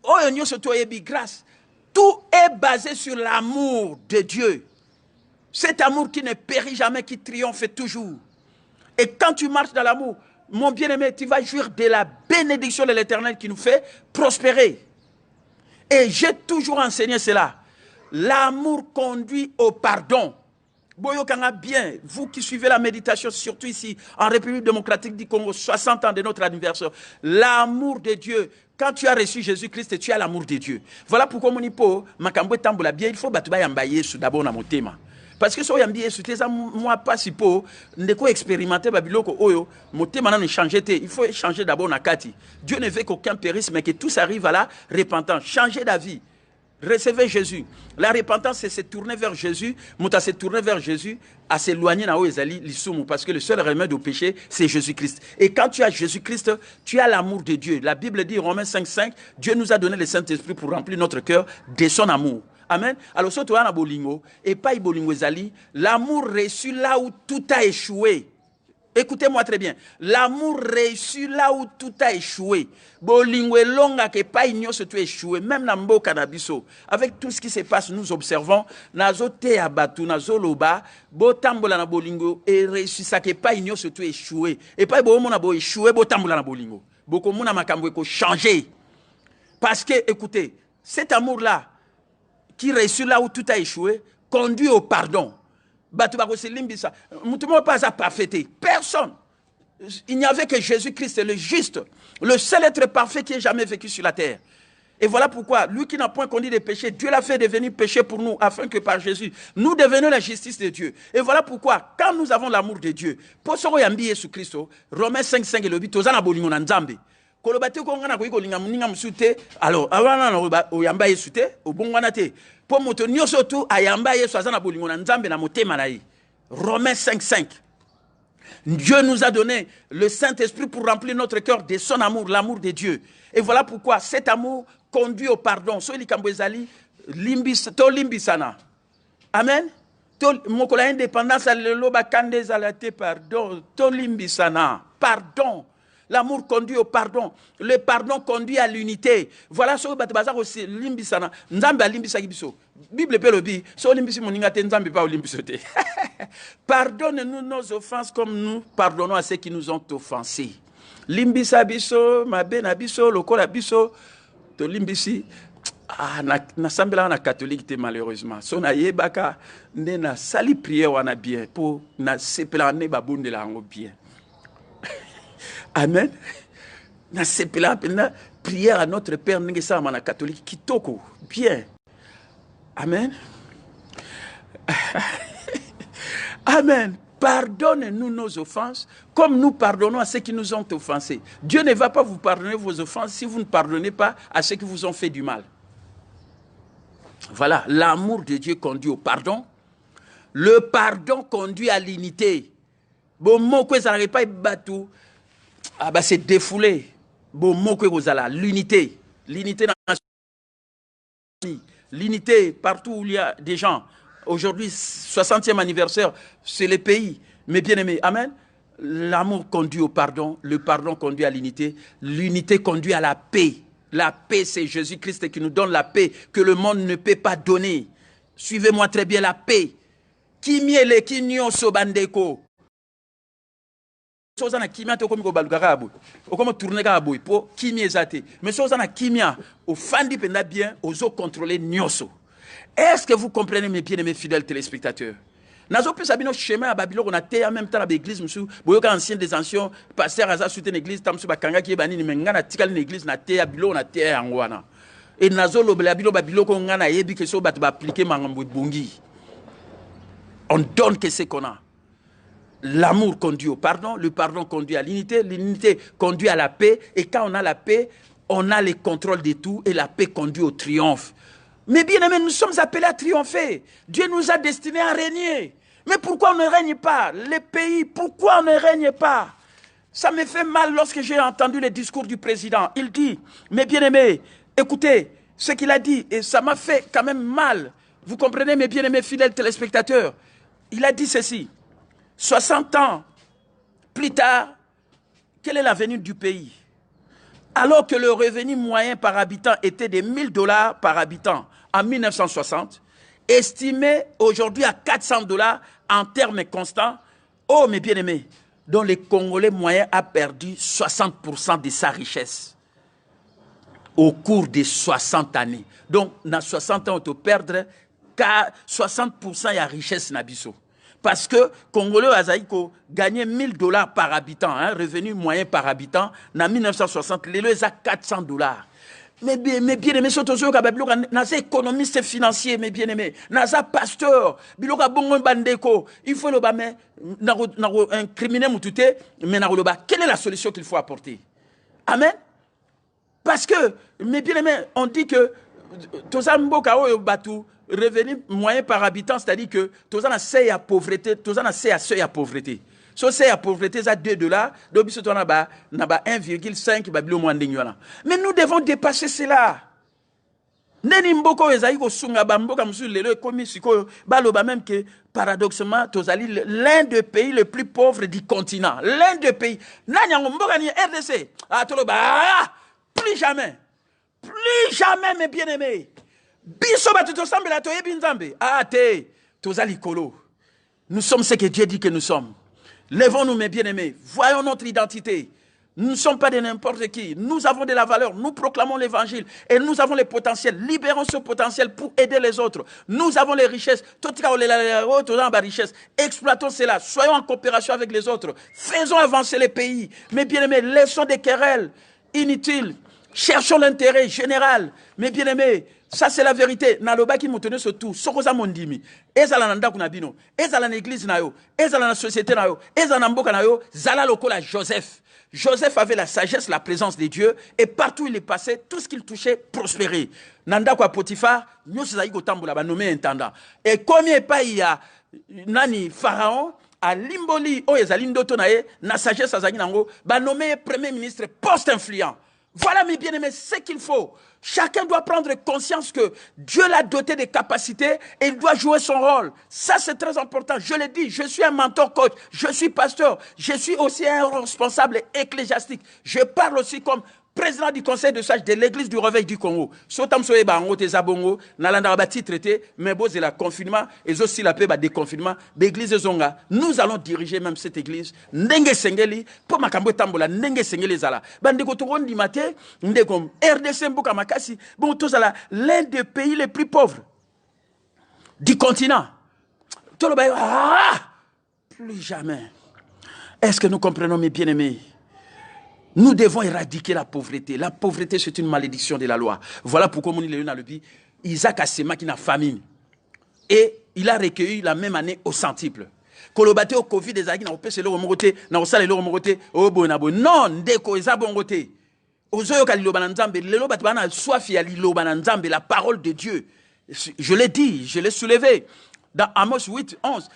oyo nyo sotuyebi grâce. Tout est basé sur l'amour de Dieu. Cet amour qui ne périt jamais, qui triomphe toujours. Et quand tu marches dans l'amour, mon bien-aimé, tu vas jouir de la bénédiction de l'Éternel qui nous fait prospérer. Et j'ai toujours enseigné cela. L'amour conduit au pardon. Boyo Kanga bien, vous qui suivez la méditation, surtout ici, en République démocratique du Congo, 60 ans de notre anniversaire. L'amour de Dieu. Quand tu as reçu Jésus-Christ, tu as l'amour de Dieu. Voilà pourquoi mon hipo, Makambo Tambola bien, il faut battre Yambaye d'abord dans mon thème. Parce que si on a bien moi pas si peu, ne ko expérimenter babiloko oyo, moté maintenant changer il faut changer d'abord na kati. Dieu ne veut qu'aucun périsse mais que tous arrivent à la repentance, changer d'avis. Recevez Jésus. La repentance, c'est se tourner vers Jésus. Mouta se tourner vers Jésus, à s'éloigner na oezali l'isumu, parce que le seul remède au péché, c'est Jésus-Christ. Et quand tu as Jésus-Christ, tu as l'amour de Dieu. La Bible dit, Romains 5,5, Dieu nous a donné le Saint-Esprit pour remplir notre cœur de son amour. Amen. Alors, si tu as un bolingo, et pas bolingo ezali, l'amour reçu là où tout a échoué. Écoutez-moi très bien. L'amour reçu là où tout a échoué. Bolingo longa que pas igno se tout échoué. Même dans Mbo Canabiso. Avec tout ce qui se passe, nous observons. Nazo te abatu, nazo loba. Bo tambola na bolingo. Et reçu ça que pas igno se tout échoué. Et pas bo mona bo échoué, bo tambola na bolingo. Boko mona makambo eko changer. Parce que, écoutez, cet amour-là, qui reçu là où tout a échoué, conduit au pardon. Personne. Il n'y avait que Jésus-Christ, le juste, le seul être parfait qui ait jamais vécu sur la terre. Et voilà pourquoi, lui qui n'a point conduit des péchés, Dieu l'a fait devenir péché pour nous, afin que par Jésus, nous devenions la justice de Dieu. Et voilà pourquoi, quand nous avons l'amour de Dieu, pour ce yambi Jésus Christ, Romains 5,5 et le bit, tozana bolingo na nzambe. Kolobate ko ngana ko linga muninga musute, alors awana na oyamba yesute, obongwana te. Pour moto nyoso tu ayamba yesu azana bolingo na nzambe na motema na ye. Romains 5,5. Dieu nous a donné le Saint-Esprit pour remplir notre cœur de son amour, l'amour de Dieu. Et voilà pourquoi cet amour conduit au pardon. So likambo ezali limbisana. Amen. To mokola indépendance alelo bakande zalate pardon, to limbisana. Pardon. L'amour conduit au pardon. Le pardon conduit à l'unité. Voilà ce que Batbazar aussi limbisana. Nzambe limbisa gibiso. Bible pelobi. So limbisi moninga te nzambe pa olimbisote. Pardonne-nous nos offenses comme nous pardonnons à ceux qui nous ont offensés. Limbisa biso, mabena biso, lokola biso, to limbisi. Ah, na sambela na catholique te malheureusement. So na yebaka ne na sali prière wana bien pour na sepela ne babunde la ngo bien. Amen. Na sepela pena prière à notre Père Ngesa mana catholique kitoko bien. Amen. Amen. Pardonne-nous nos offenses comme nous pardonnons à ceux qui nous ont offensés. Dieu ne va pas vous pardonner vos offenses si vous ne pardonnez pas à ceux qui vous ont fait du mal. Voilà, l'amour de Dieu conduit au pardon. Le pardon conduit à l'unité. Bon, mot que ça n'arrive pas battu. Ah bah c'est défoulé. Bon, mot que vous allez l'unité. L'unité dans la l'unité partout où il y a des gens. Aujourd'hui, 60e anniversaire, c'est le pays. Mais bien aimé, amen. L'amour conduit au pardon. Le pardon conduit à l'unité. L'unité conduit à la paix. La paix, c'est Jésus-Christ qui nous donne la paix que le monde ne peut pas donner. Suivez-moi très bien la paix. Kimiele kinyo sobandeko. Sozana kimia to komi ko balugaka abo. O komo tourner ka abo po kimia ezate. Mais sozana kimia au fandi penda bien ozo contrôler nyoso. Est-ce que vous comprenez mes bien-aimés fidèles téléspectateurs? Nazo pe sabino chemin à Babylone on a té en même temps à l'église musu boyoka ancien des anciens pasteur aza soutien l'église tamsu bakanga ki banini menga na tikali l'église na té à Babylone na té yango wana. Et nazo lo Babylone ko ngana yebi que so bat ba appliquer mangambo bongi. On donne que c'est qu'on a. l'amour conduit au pardon, le pardon conduit à l'unité, l'unité conduit à la paix, et quand on a la paix, on a le contrôle de tout, et la paix conduit au triomphe. Mais bien aimés, nous sommes appelés à triompher. Dieu nous a destinés à régner. Mais pourquoi on ne règne pas? Les pays, pourquoi on ne règne pas? Ça me fait mal lorsque j'ai entendu le discours du président. Il dit, mes bien-aimés, écoutez ce qu'il a dit, et ça m'a fait quand même mal. Vous comprenez, mes bien-aimés fidèles téléspectateurs? Il a dit ceci, 60 ans plus tard, quel est l'avenir du pays? Alors que le revenu moyen par habitant était de $1000 par habitant en 1960, estimé aujourd'hui à $400 en termes constants, oh mes bien-aimés, dont le Congolais moyen a perdu 60% de sa richesse au cours des 60 années. Donc, dans 60 ans, on peut perdre 60% de la richesse nabiso. Parce que Congolais Azaïko gagnait $1000 par habitant, hein, revenu moyen par habitant, en 1960, les lois à $400. Mais bien aimé, surtout naza économiste financier, mes bien aimés, naza pasteur, biloka bongo bandeko, il faut le bas, mais un criminel moutouté, mais quelle est la solution qu'il faut apporter? Amen. Parce que, mes bien aimés, on dit que Tozambo Kao Batou, revenu moyen par habitant, c'est-à-dire que Tozana seuil à pauvreté, Tozana seuil à pauvreté. So c'est à pauvreté, ça $2, donc si on a 1,5, mais nous devons dépasser cela. Neni mboko ezali ko sunga bamboka musu lelo komi siko baloba même que paradoxalement tozali l'un des pays les plus pauvres du continent. L'un des pays. Nanya mboka ni RDC. Ah toloba plus jamais. Plus jamais mes bien-aimés. Biso batu tosambela toyebi nzambe. Ah te tozali kolo. Nous sommes ce que Dieu dit que nous sommes. Lèvons-nous, mes bien-aimés. Voyons notre identité. Nous ne sommes pas de n'importe qui. Nous avons de la valeur. Nous proclamons l'évangile. Et nous avons le potentiel. Libérons ce potentiel pour aider les autres. Nous avons les richesses. Exploitons cela. Soyons en coopération avec les autres. Faisons avancer les pays. Mes bien-aimés, laissons des querelles inutiles. Cherchons l'intérêt général. Mes bien-aimés, ça c'est la vérité. Naloba qui m'a sur tout. Sokoza mondimi. Ezala nanda kunabino. Ezala l'église nayo. Ezala la société nayo. Ezala mboka nayo. Zala lokola Joseph. Joseph avait la sagesse, la présence de Dieu. Et partout où il est passé, tout ce qu'il touchait prospérait. Nanda kwa Potiphar, nous sommes allés nommé intendant. Et combien pas il y a nani Pharaon à Limboli, oh ezali ndoto nae, na sagesse azali nango, ba nommé premier ministre post-influent. Voilà mes bien-aimés, ce qu'il faut. Chacun doit prendre conscience que Dieu l'a doté des capacités et il doit jouer son rôle. Ça, c'est très important. Je l'ai dit, je suis un mentor coach, je suis pasteur, je suis aussi un responsable ecclésiastique. Je parle aussi comme président du conseil de sages de l'église du réveil du Congo. Sotam soye ba ngo tezabongo, nalanda ba traité, mais bon c'est la confinement et aussi la paix ba déconfinement, l'église zonga. Nous allons diriger même cette église. Ndenge sengeli pour makambo tambola ndenge sengeli zala. Bande ko tokondi maté, ndeko RDC mboka makasi, bon tozala l'un des pays les plus pauvres du continent. Tolo ba plus jamais. Est-ce que nous comprenons mes bien-aimés? Nous devons éradiquer la pauvreté. La pauvreté, c'est une malédiction de la loi. Voilà pourquoi mon Léon a le dit, Isaac a sémé qui n'a famine. Et il a recueilli la même année au centuple. Kolobate au Covid des agis n'a pas c'est le remonté, n'a pas le remonté, au bonabo. Non, ndeko eza bongote. Ozoyo kalilobananzambe, le lobatbana soif ya lilobananzambe, la parole de Dieu. Je l'ai dit, je l'ai soulevé. Dans Amos 8, 11.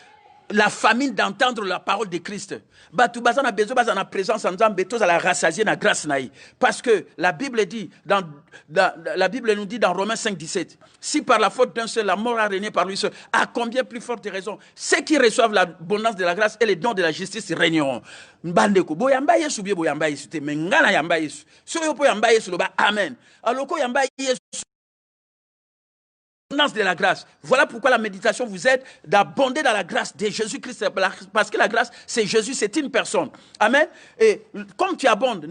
La famine d'entendre la parole de Christ. Batu bazana bezo bazana présence en Nzambe tous à la rassasier na grâce naï. Parce que la Bible dit la Bible nous dit dans Romains 5, 17, si par la faute d'un seul la mort a régné par lui seul, à combien plus forte raison ceux qui reçoivent l'abondance de la grâce et les dons de la justice régneront. Mbandeko boyamba yesu bien boyamba yesu te mengana yamba yesu. So yo boyamba yesu lo ba amen. Aloko yamba yesu de la grâce. Voilà pourquoi la méditation vous aide d'abonder dans la grâce de Jésus-Christ. Parce que la grâce, c'est Jésus, c'est une personne. Amen. Et comme tu abondes,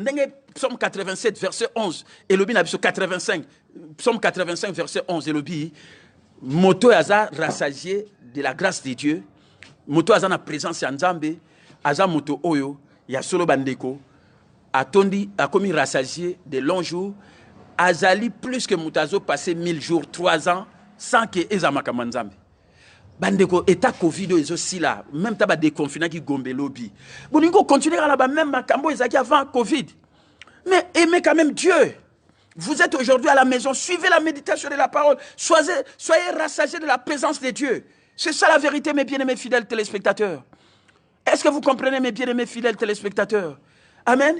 Psaume 87, verset 11, et le bin 85, Psaume 85, verset 11, et le bin, moto aza rassasié de la grâce de Dieu, moto aza na présence en Nzambe, aza moto oyo, ya solo bandeko, atondi, a commis rassasié de longs jours, azali plus que moutazo passé 1000 jours, 3 ans, sans que Ezamaka Manzambi. Bandeko, état Covid est aussi là. Même t'as des confinés qui gombe lobby. Bon, il faut continuer à la même Makambo Ezaki avant Covid. Mais aimez quand même Dieu. Vous êtes aujourd'hui à la maison, suivez la méditation de la parole. Soyez rassasiés de la présence de Dieu. C'est ça la vérité, mes bien-aimés fidèles téléspectateurs. Est-ce que vous comprenez, mes bien-aimés fidèles téléspectateurs? Amen.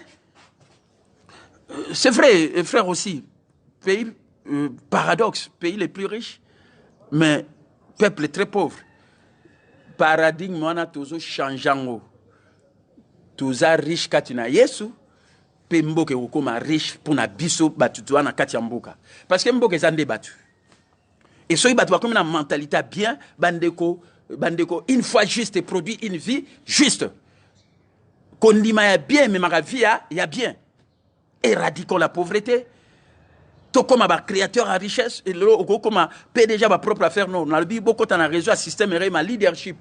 C'est vrai, frère aussi. Pays, paradoxe, pays les plus riches, mais peuple très pauvre. Paradigme, on a toujours changé. Tous riches katina Yesu, pe mboke ukoma riche pour na biso batutua na kati mboka. Parce que mboke zande batu. Et ceux qui battent comme une mentalité bien, bandeko, une fois juste produit une vie juste. Kondima ya bien, mais ma vie ya bien. Éradiquons la pauvreté. Tout comme un créateur à richesse, et là, comme un PDG ma propre affaire, non. On a beaucoup de réseau à système et ma leadership.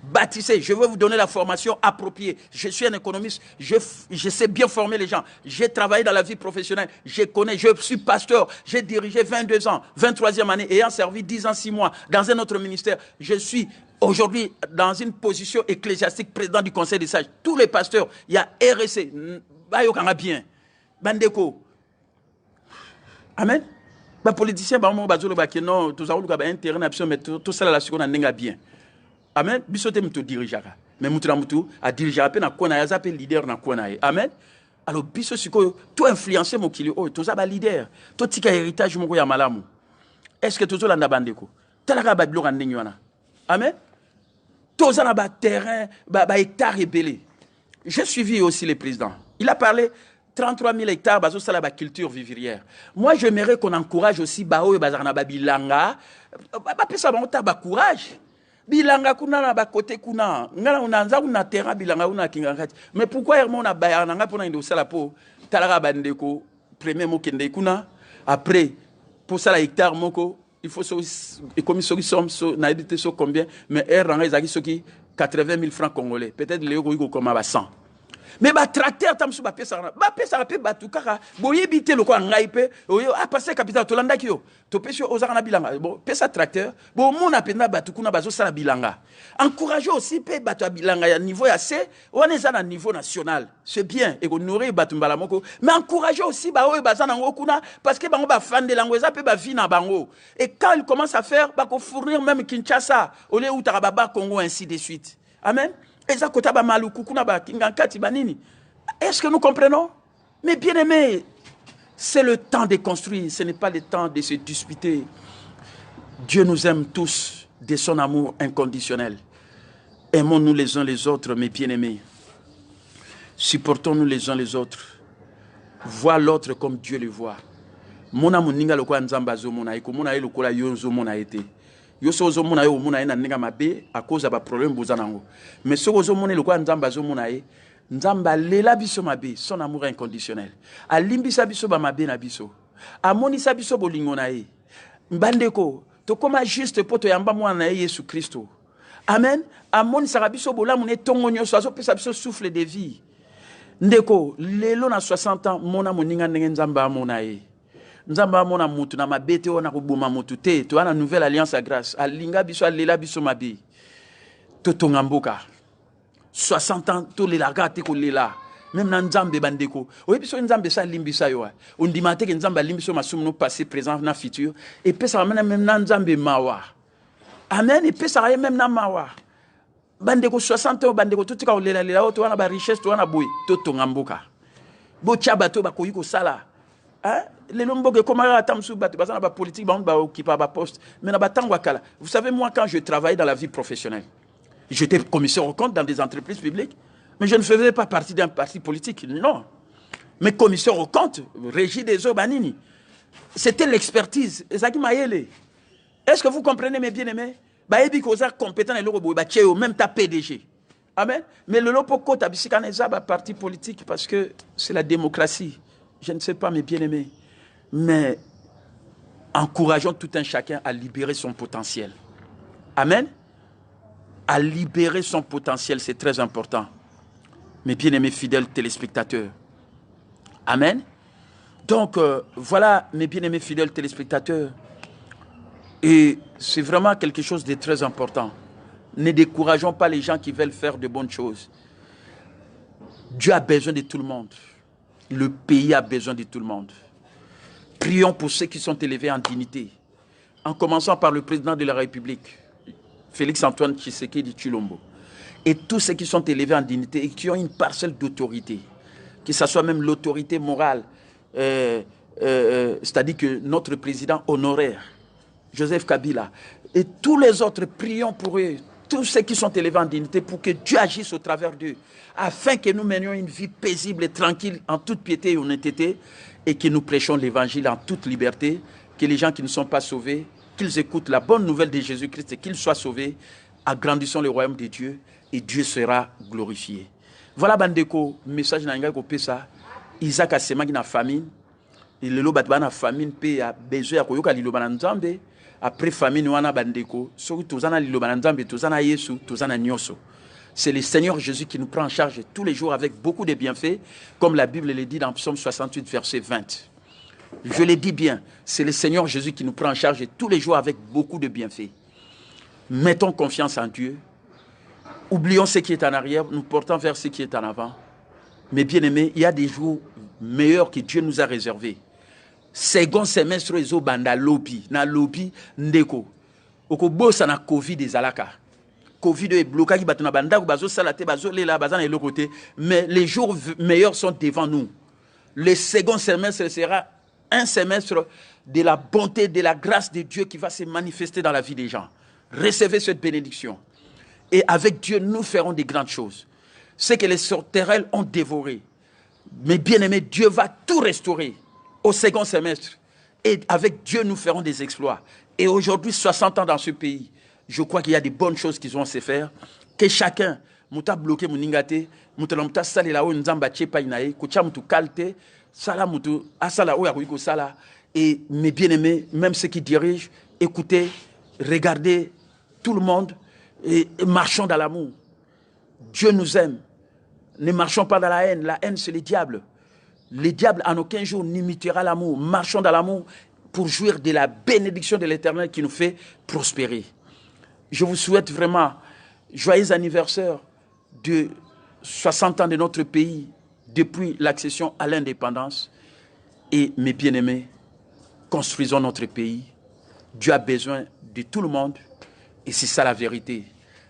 Bâtissez, je veux vous donner la formation appropriée. Je suis un économiste, je sais bien former les gens. J'ai travaillé dans la vie professionnelle, je connais, je suis pasteur, j'ai dirigé 22 ans, 23e année, ayant servi 10 ans, 6 mois dans un autre ministère. Je suis aujourd'hui dans une position ecclésiastique, président du conseil des sages. Tous les pasteurs, il y a RSC, Bayokanga bien, Bandeko. Amen. Les politiciens, non, tous les intérêt, mais tout ça, on a bien. Amen. Bisote mto dirijaka. Mais mutu a dirigé pe na kona ya zape leader na kona ye. Amen. Alors biso siko tout influencer mon kili oh to za ba leader. To tika héritage moko ya malamu. Est-ce que tozo landa bandeko? Talaka ba biloko ndenge wana. Amen. To za na ba terrain ba hectare rebellé. J'ai suivi aussi le président. Il a parlé 33 000 hectares bazo sala ba culture vivrière. Moi j'aimerais qu'on encourage aussi bao bazarna ba bilanga. Ba pesa ba ba courage. Bilanga kuna na ba côté kuna ngala unanza kuna terrain bilanga una kingangati mais pourquoi hermo na ba nanga pona ndo sala po talaka bandeko premier mot kende kuna après pour ça la hectare moko il faut et comme ceux qui sont na edité so combien mais ranga ezaki soki 80 000 francs congolais peut-être les euros comme à 100 mais ba tracteur tamsu ba pesa pe batukaka boyebite loko ngaipe oyo a passer capital to landa kio to pesi ozaka na bilanga bon pesa tracteur bon mona penda batukuna bazo sala bilanga encourager aussi pe batu bilanga ya niveau ya C on est à niveau national c'est bien et honorer batu mbala moko mais encourager aussi ba oyo bazana ngokuna parce que bango ba fan de langue za pe ba vie na bango et quand ils commencent à faire ba ko fournir même Kinshasa au lieu où tarababa Congo ainsi de suite. Amen. Est-ce que nous comprenons? Mais bien aimés, c'est le temps de construire, ce n'est pas le temps de se disputer. Dieu nous aime tous de son amour inconditionnel. Aimons-nous les uns les autres, mes bien-aimés. Supportons-nous les uns les autres. Vois l'autre comme Dieu le voit. Mon amour ninga lokwa nzamba zo mona eko mona lokola yo zo mona été. Yo sozo mona yo mona na ninga mabe à cause ba problème bozanango. Mais sozo mona lokwa nzamba zo mona e nzamba lela biso mabe son amour inconditionnel. A limbisa biso ba mabe na biso. A monisa biso bolingo na e. Mbandeko to koma juste poto yamba mwana e Yesu Kristo. Amen. A monisa biso bolamu ne tongo nyoso azo pesa biso souffle de vie. Ndeko lelo na 60 ans mona moninga ndenge nzamba mona e. Nzamba mona mutu na mabete ona kubuma mutu te to ana nouvelle alliance à grâce alinga biso alela biso mabe to tongamboka 60 ans to lela te ko lela même na nzambe bandeko oye biso nzambe sa limbisa yo ondima te ke nzamba limbiso masumu no passé présent na futur et pesa même na nzambe mawa amen et pesa même na mawa bandeko 60 ans bandeko to tika lela lela to ana ba richesse to ana boy to tongamboka bo tchaba to ba koyi ko sala hein. Les lombogue comment atamsu bat bazana ba politique ba occuper ba poste mais na batangwa kala. Vous savez moi quand je travaillais dans la vie professionnelle j'étais commissaire aux comptes dans des entreprises publiques mais je ne faisais pas partie d'un parti politique non mais commissaire aux comptes régie des eaux banini c'était l'expertise ezaki mayele. Est-ce que vous comprenez mes bien-aimés ba ebi ko za compétent et lobo ba tcheo même ta PDG. Amen. Mais le lopoko tabisika na za ba parti politique parce que c'est la démocratie. Je ne sais pas mes bien-aimés. Mais encourageons tout un chacun à libérer son potentiel. Amen. À libérer son potentiel, c'est très important. Mes bien-aimés fidèles téléspectateurs. Amen. Donc, voilà mes bien-aimés fidèles téléspectateurs. Et c'est vraiment quelque chose de très important. Ne décourageons pas les gens qui veulent faire de bonnes choses. Dieu a besoin de tout le monde. Le pays a besoin de tout le monde. Prions pour ceux qui sont élevés en dignité. En commençant par le président de la République, Félix-Antoine Tshisekedi Tshilombo. Et tous ceux qui sont élevés en dignité et qui ont une parcelle d'autorité. Que ce soit même l'autorité morale. C'est-à-dire que notre président honoraire, Joseph Kabila, et tous les autres, prions pour eux, tous ceux qui sont élevés en dignité, pour que Dieu agisse au travers d'eux, afin que nous menions une vie paisible et tranquille, en toute piété et honnêteté, et que nous prêchons l'évangile en toute liberté, que les gens qui ne sont pas sauvés, qu'ils écoutent la bonne nouvelle de Jésus-Christ et qu'ils soient sauvés, agrandissons le royaume de Dieu, et Dieu sera glorifié. Voilà, Bandeko, message na Pesa, Isaac a semaki na famine, et le lot na famine, pe a besoin ya koyoka liloba na Nzambe. Après famine wana bandeko, soki tozana liloba na Nzambe, tozana Yesu, tozana nyoso. C'est le Seigneur Jésus qui nous prend en charge tous les jours avec beaucoup de bienfaits, comme la Bible le dit dans Psaume 68, verset 20. Je le dis bien, c'est le Seigneur Jésus qui nous prend en charge tous les jours avec beaucoup de bienfaits. Mettons confiance en Dieu. Oublions ce qui est en arrière, nous portons vers ce qui est en avant. Mais bien aimés, il y a des jours meilleurs que Dieu nous a réservés. Second semestre ezo banda lobi na lobi ndeko okobosa na covid ezalaka covid est bloqué ki batuna banda ko bazo sala te bazo lela bazana le côté, mais les jours meilleurs sont devant nous. Le second semestre sera un semestre de la bonté, de la grâce de Dieu qui va se manifester dans la vie des gens. Recevez cette bénédiction et avec Dieu nous ferons des grandes choses. Ce que les sauterelles ont dévoré, mais bien aimé, Dieu va tout restaurer au second semestre. Et avec Dieu, nous ferons des exploits. Et aujourd'hui, 60 ans dans ce pays, je crois qu'il y a des bonnes choses qui vont se faire. Que chacun, mouta bloqué mouningate, mouta sali la ou nzamba tchepa inae, koucha moutou kalte, sala moutou, asala ou yakuiko sala. Et mes bien-aimés, même ceux qui dirigent, écoutez, regardez tout le monde et marchons dans l'amour. Dieu nous aime. Ne marchons pas dans la haine. La haine, c'est le diable. Le diable, en aucun jour, n'imitera l'amour. Marchons dans l'amour pour jouir de la bénédiction de l'Éternel qui nous fait prospérer. Je vous souhaite vraiment joyeux anniversaire de 60 ans de notre pays depuis l'accession à l'indépendance. Et mes bien-aimés, construisons notre pays. Dieu a besoin de tout le monde et c'est ça la vérité.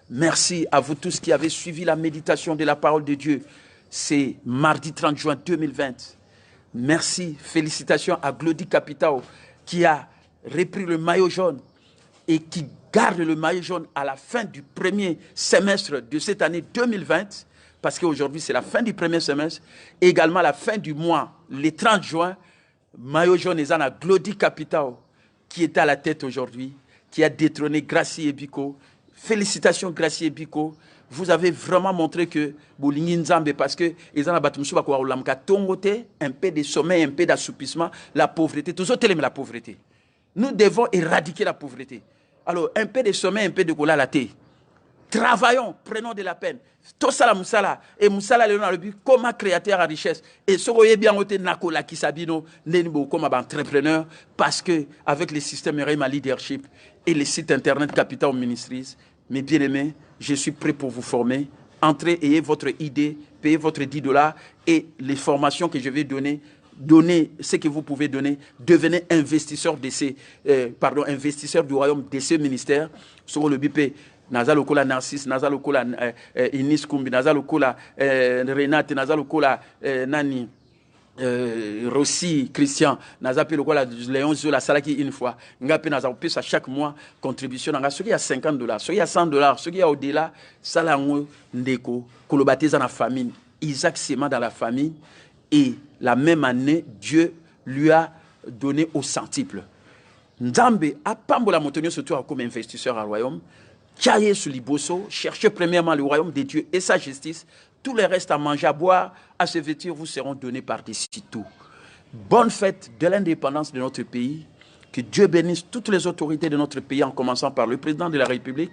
Merci à vous tous qui avez suivi la méditation de la parole de Dieu. C'est mardi 30 juin 2020. Merci, félicitations à Glody Capitao qui a repris le maillot jaune et qui garde le maillot jaune à la fin du premier semestre de cette année 2020, parce qu'aujourd'hui c'est la fin du premier semestre, et également la fin du mois, le 30 juin, maillot jaune est à Glody Capitao qui est à la tête aujourd'hui, qui a détrôné Gracie Ebiko. Félicitations Gracie Ebiko. Vous avez vraiment montré que Bolingi Nzambe, parce que ils ont un peu de sommeil, un peu d'assoupissement, la pauvreté, tout ça, la pauvreté. Nous devons éradiquer la pauvreté. Alors, un peu de sommeil, un peu de cola latte. Travaillons, prenons de la peine. Tout ça, la moussala. Et moussala, le but, comme créateur à richesse. Et ce qu'on est bien, on nakola qui sabino, comme entrepreneur, parce que, avec le système RMA Leadership et le site internet Capital Ministries, mes bien-aimés, je suis prêt pour vous former. Entrez, ayez votre idée, payez votre $10 et les formations que je vais donner, donnez ce que vous pouvez donner, devenez investisseur de ces, investisseur du royaume de ce ministère. Sur le BP, Naza Lokola Narcisse, Naza Lokola Inis Kumbi, Naza Lokola Renate, Naza Lokola Nani. Rossi, Christian, Nazapi Lokola, Léon Zola, Salaki une fois, Ngapé Nazapi à chaque mois, contribution, ceux qui a $50, ceux qui a $100, ceux qui a au-delà, Salango, Ndeko, Kolobaté dans la famine, Isaac Sema dans la famine, et la même année, Dieu lui a donné au centuple. Nzambe a Pambola Montonio surtout comme investisseur au royaume, Tchaye sur Liboso, cherchez premièrement le royaume de Dieu et sa justice. Tout le reste à manger, à boire, à se vêtir, vous seront donnés par-dessus tout. Bonne fête de l'indépendance de notre pays. Que Dieu bénisse toutes les autorités de notre pays, en commençant par le président de la République,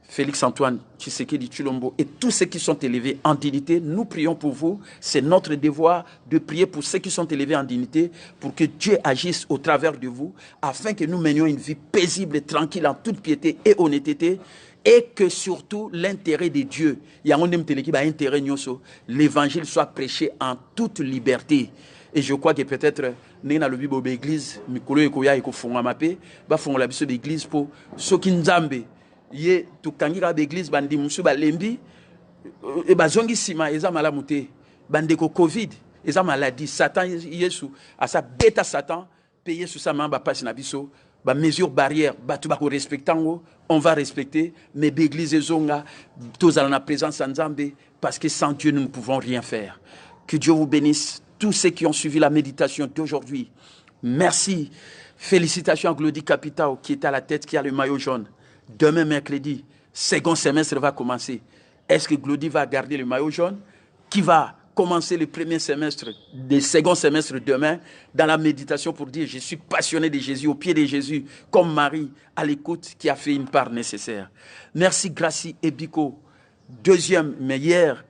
Félix-Antoine Tshisekedi Tshilombo et tous ceux qui sont élevés en dignité, nous prions pour vous. C'est notre devoir de prier pour ceux qui sont élevés en dignité, pour que Dieu agisse au travers de vous, afin que nous menions une vie paisible et tranquille en toute piété et honnêteté, et que surtout l'intérêt de Dieu, l'évangile soit prêché en toute liberté. Et je crois que peut-être, nous avons vu l'église, nous avons vu l'église pour ceux qui nous ont ye tukangira l'église bandi musu balembi e bazongi sima eza malamu te bandeko covid eza maladie satan yesu asa beta satan pe yesu sa mamba passe na biso ba mesure barrière batu ba ko respectango on va respecter mais l'église ezonga tous à la présence de Nzambe parce que sans Dieu nous ne pouvons rien faire. Que Dieu vous bénisse tous ceux qui ont suivi la méditation d'aujourd'hui. Merci. Félicitations à Glody Capitao qui est à la tête, qui a le maillot jaune. Demain, mercredi, second semestre va commencer. Est-ce que Glody va garder le maillot jaune? Qui va commencer le premier semestre, le second semestre demain, dans la méditation pour dire je suis passionné de Jésus, au pied de Jésus, comme Marie, à l'écoute, qui a fait une part nécessaire. Merci Gracie et Biko. Deuxième, mais hier,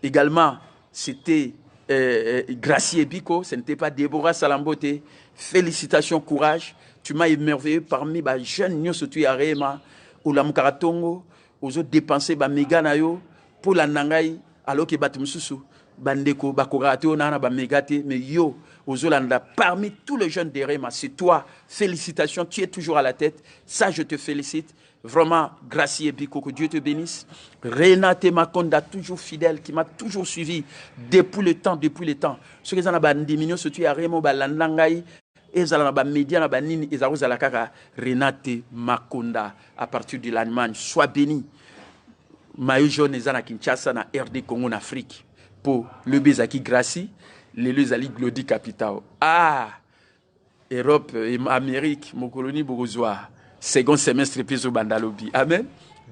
également, c'était Gracie et Biko, ce n'était pas Déborah Salambote. Félicitations, courage. Tu m'as émerveillé parmi les jeunes, surtout à Réma, ou la Mukaratongo, aux autres dépensés, Meganayo, pour la Nangaï, alors que Batumsusu, Bandeko, Bakorato, Nana, Bamegate, mais yo, aux Olanda, parmi tous les jeunes de Réma, c'est toi. Félicitations, tu es toujours à la tête. Ça, je te félicite. Vraiment, Gracie et Biko, que Dieu te bénisse. Renate Makonda, toujours fidèle, qui m'a toujours suivi depuis le temps. Ceux qui ont des millions, surtout à Réma, Balandangaï, Renate Makonda à partir de l'Allemagne. Sois béni. Maillot jaune est à Kinshasa, na RD Congo, en Afrique. Pour le Bezaki Gracie, le Lezali Glody Capitao. Ah, Europe et Amérique, mon colonie bourgeois. Second semestre, puis au Bandalobi. Amen.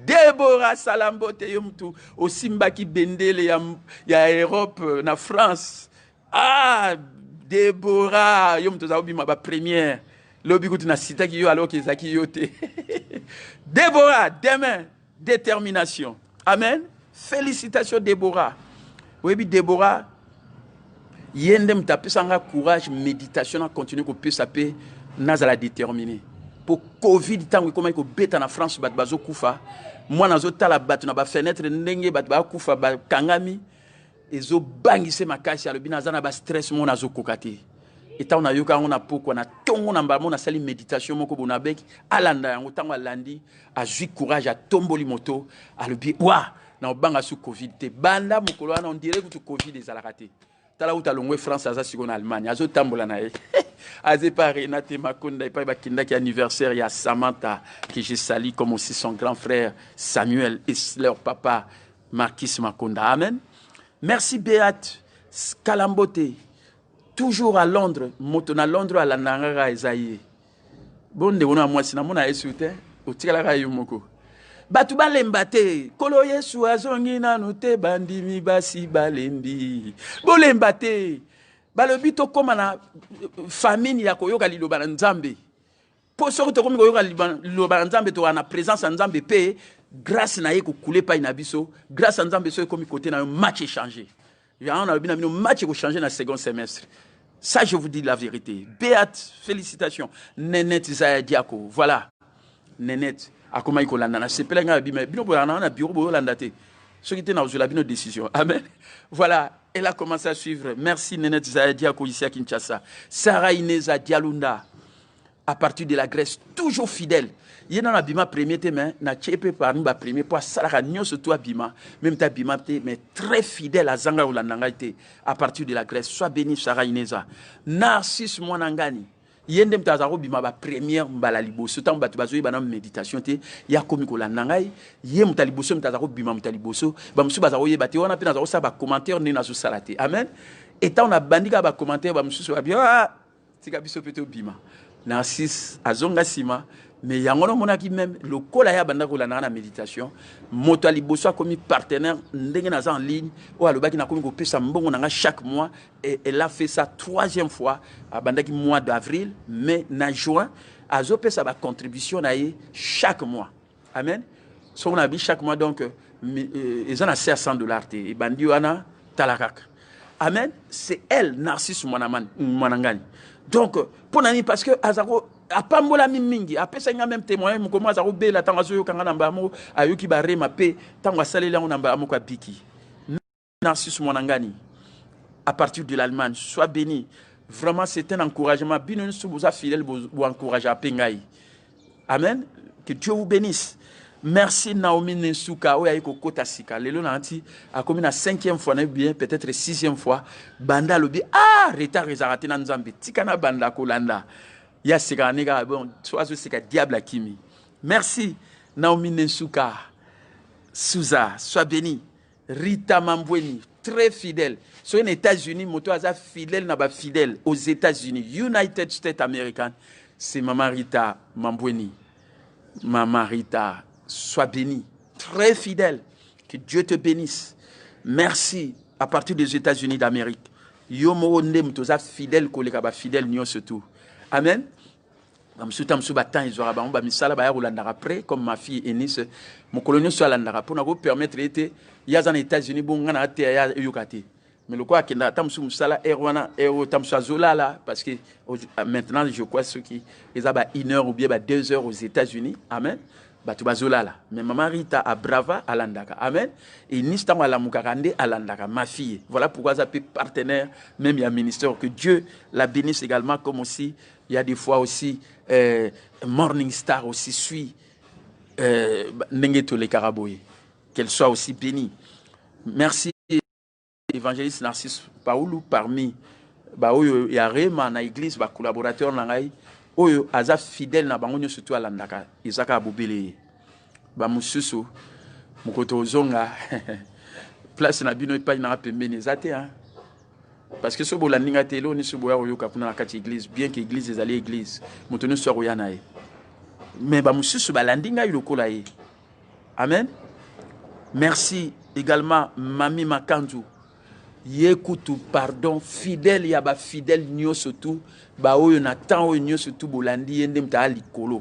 Déborah Salambote Yomtu, au Simbaki Bendele, ya Europe, na France. Ah, Déborah, yom to zaobi ma première. Lobi kuti na sita ki yo alors que zaki yote. Déborah, demain, détermination. Amen. Félicitations Déborah. Oui, Déborah, yendem tapesanga courage, méditation, à continuer qu'on peut saper, nazala déterminer. Pour Covid, tant que ko beta na France bat bazo kufa. Moi nazo tala bat na ba fenêtre ndenge bat ba kufa ba kangami. Ezo bangise makasi alobi nazana ba stress mo nazo kokate eta on a yoka on a poko na tongo na mbamo na sali méditation moko bonabek alanda yango tango alandi azui courage a tomboli moto alobi wa na obanga su covid te banda mokolo wana on dirait que covid ezalaka te tala uta longwe France aza siko na Allemagne azo tambola na ye aze pa Renate Makonda et pa bakinda qui anniversaire ya Samantha que je salue comme aussi son grand frère Samuel et leur papa Marquis Makonda. Amen. Merci Béat Kalambote, toujours à Londres, motona Londres à la Nangara Ezaïe. Bon de on a moi si na mona esute, o tikala yumoko. Batu balembate, kolo Yesu azongi na nute bandimi basi balembi. Bolembate, balobito koma na famine ya koyoka liloba na Nzambe. Po soko to komi koyoka liloba na Nzambe to ana présence na Nzambe pe. Grâce à Dieu, grâce à Nzambe, c'est comme côté un match échangé. On a un match qui a changé dans le second semestre. Ça, je vous dis la vérité. Béate, félicitations. Nenette Isaiah Diako, voilà. Nenette, à comment il a c'est plein de bureau ceux qui étaient dans la décision. Amen. Voilà, elle a commencé à suivre. Merci Nenette Isaiah Diako ici à Kinshasa. Sarah Ineza Dialunda, à partir de la Grèce, toujours fidèle. Il y a un bima premier thème, na tchepe parmi ba premier pour saraka nyo surtout bima, même ta bima mais très fidèle à Zanga ou la Nangaïté à partir de la Grèce. Sois béni Sarah Ineza. Narcisse Mwanangani. Yendem tazaro bima ba première mbala liboso tant batu bazoyi bana méditation te ya komiko la nangai yem taliboso mtazaro bima mtaliboso ba msu bazaro ye bate wana pe nazaro sa ba commentaire ne nazo salate. Amen. Et tant on a bandika ba commentaire ba msu so bien ah tika biso pete bima. Narcisse azonga sima. Mais il y a un qui même le col à la méditation, moto aliboso a commis partenaire en ligne ou à le bac n'a commis chaque mois et elle a fait ça troisième fois à bandaki mois d'avril, mai, na juin, à zopé sa contribution chaque mois. Amen. son habit chaque mois donc ils ont assez à $100 et bandi wana talakak. Amen. C'est elle Narcisse Mwanangani. Donc pour nani parce que azaro apambola mingi apesa nga même témoin mo comment azaro be la tangazo yo kanga namba mo ayoki ba rema pe tango asalela on namba mo kwa biki. Narcisse Mwanangani à partir de l'Allemagne, sois béni. Vraiment c'est un encouragement. Bino sou boza fidèle bo encourager a pengai. Amen. Que Dieu vous bénisse. Merci Naomi Nensuka. Oya iko kota sika. Lelo na anti a comme na 5e fois bien peut-être 6e fois banda lobi retard ezarate na nzambe. Tikana banda kolanda. Ya sika nega bon soit sika diable akimi. Merci Naomi Nensuka. Souza, sois béni. Rita Mambweni, très fidèle. Sur les États-Unis, moto aza fidèle n'a pas fidèle aux États-Unis, United States American. C'est Maman Rita Mambweni. Maman Rita, sois bénie. Très fidèle. Que Dieu te bénisse. Merci à partir des États-Unis d'Amérique. Yomo ndem toza fidèle koleka ba fidèle nyo surtout. Amen. Après, comme ma fille Eunice, mon colonel soit là pour nous permettre d'être aux États-Unis, bon, on a été à Yukati. Mais le quoi qui n'a pas de sala erwana ero tamsa zola là parce que maintenant je crois ceux qui ils ont 1 heure ou bien 2 heures aux États-Unis. Amen. Batu bazola là. Mais maman Rita à Brava à Landaka. Amen. Et Nistan à la Mukarande à Landaka, ma fille. Voilà pourquoi ça peut partenaire même il y a ministère que Dieu la bénisse également comme aussi il y a des fois aussi Morning Star aussi suit Nengeto les Karaboye. Qu'elle soit aussi bénie. Merci évangéliste Narcisse Paoulou parmi oyo ya rema na église ba collaborateur na ngai oyo aza fidèle na bango surtout à Landaka Isaka Bobele ba mususu mukoto zonga place na bino epai na pembeni zate hein parce que so bolandinga telo ni so boya oyo kapuna na kati église bien que église ezali église mutonu so roya na ye mais ba mususu balandinga ilokola ye. Amen. Merci également Mami Makandu. Yekutu pardon fidèle ya ba fidèle nyo surtout ba oyo na temps oyo nyo surtout bolandi yende mta likolo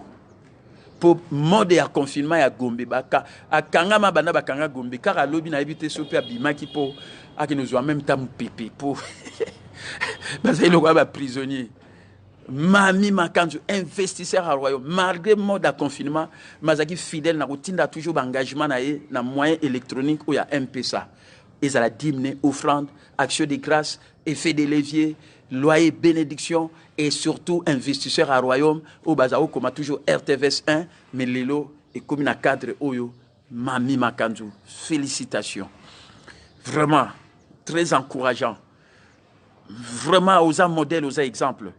pour mode ya confinement ya Gombe baka akanga mabanda bakanga Gombe car lobi na ebité sope abimaki po akinozwa même temps pépé pour parce que le roi ba prisonnier. Mami Makanzu investisseur à royaume malgré mode à confinement mazaki fidèle na routine toujours engagement na ye na moyen électronique ou ya M-Pesa. Ils allaient dîner, offrande, action de grâce, effet de levier, loyer, bénédiction et surtout investisseur à royaume au Bazao comme toujours RTVS 1, mais Lelo et comme un cadre Oyo, Mami Makanzu. Félicitations. Vraiment, très encourageant. Vraiment, aux modèles, aux exemples.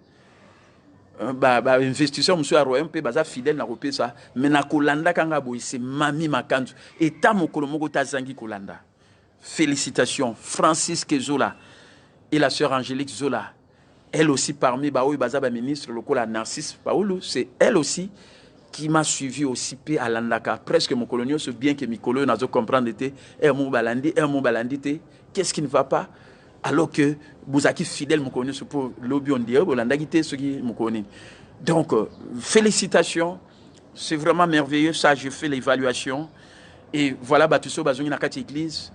Investisseur monsieur à royaume, baza fidèle na repé ça, mais na kolanda kanga boy, c'est Mami Makanzu. Et tamo kolomogo tazangi kolanda. Félicitations, Francis Zola et la sœur Angélique Zola. Elle aussi parmi Baoui Bazaba ministre local Narcisse Paoulou, c'est elle aussi qui m'a suivi aussi à Landaka. Presque mon colonel, c'est bien que mes colons n'ont pas compris qu'est-ce qui ne va pas alors que vous êtes fidèle mon colonel pour lobby on dirait ce qui mon colonel. Donc félicitations, c'est vraiment merveilleux ça. Je fais l'évaluation et voilà batuso bazongi na kati église.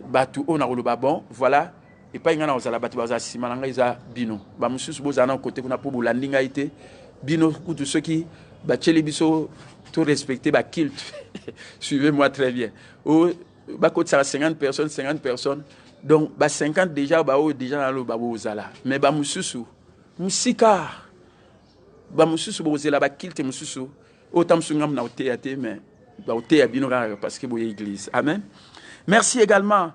Batu on a roulé bon voilà et pas ingana ozala batu baza simananga iza bino ba mususu bozana côté kuna pour landinga été bino tous ceux qui ba biso tout respecter ba culte suivez-moi très bien ou ba côté ça 50 personnes donc ba 50 déjà ba déjà dans le babo ozala mais ba mususu musika ba mususu bozela ba culte mususu autant sungam na théâtre mais ba théâtre bino parce que boye église. Amen. Merci également,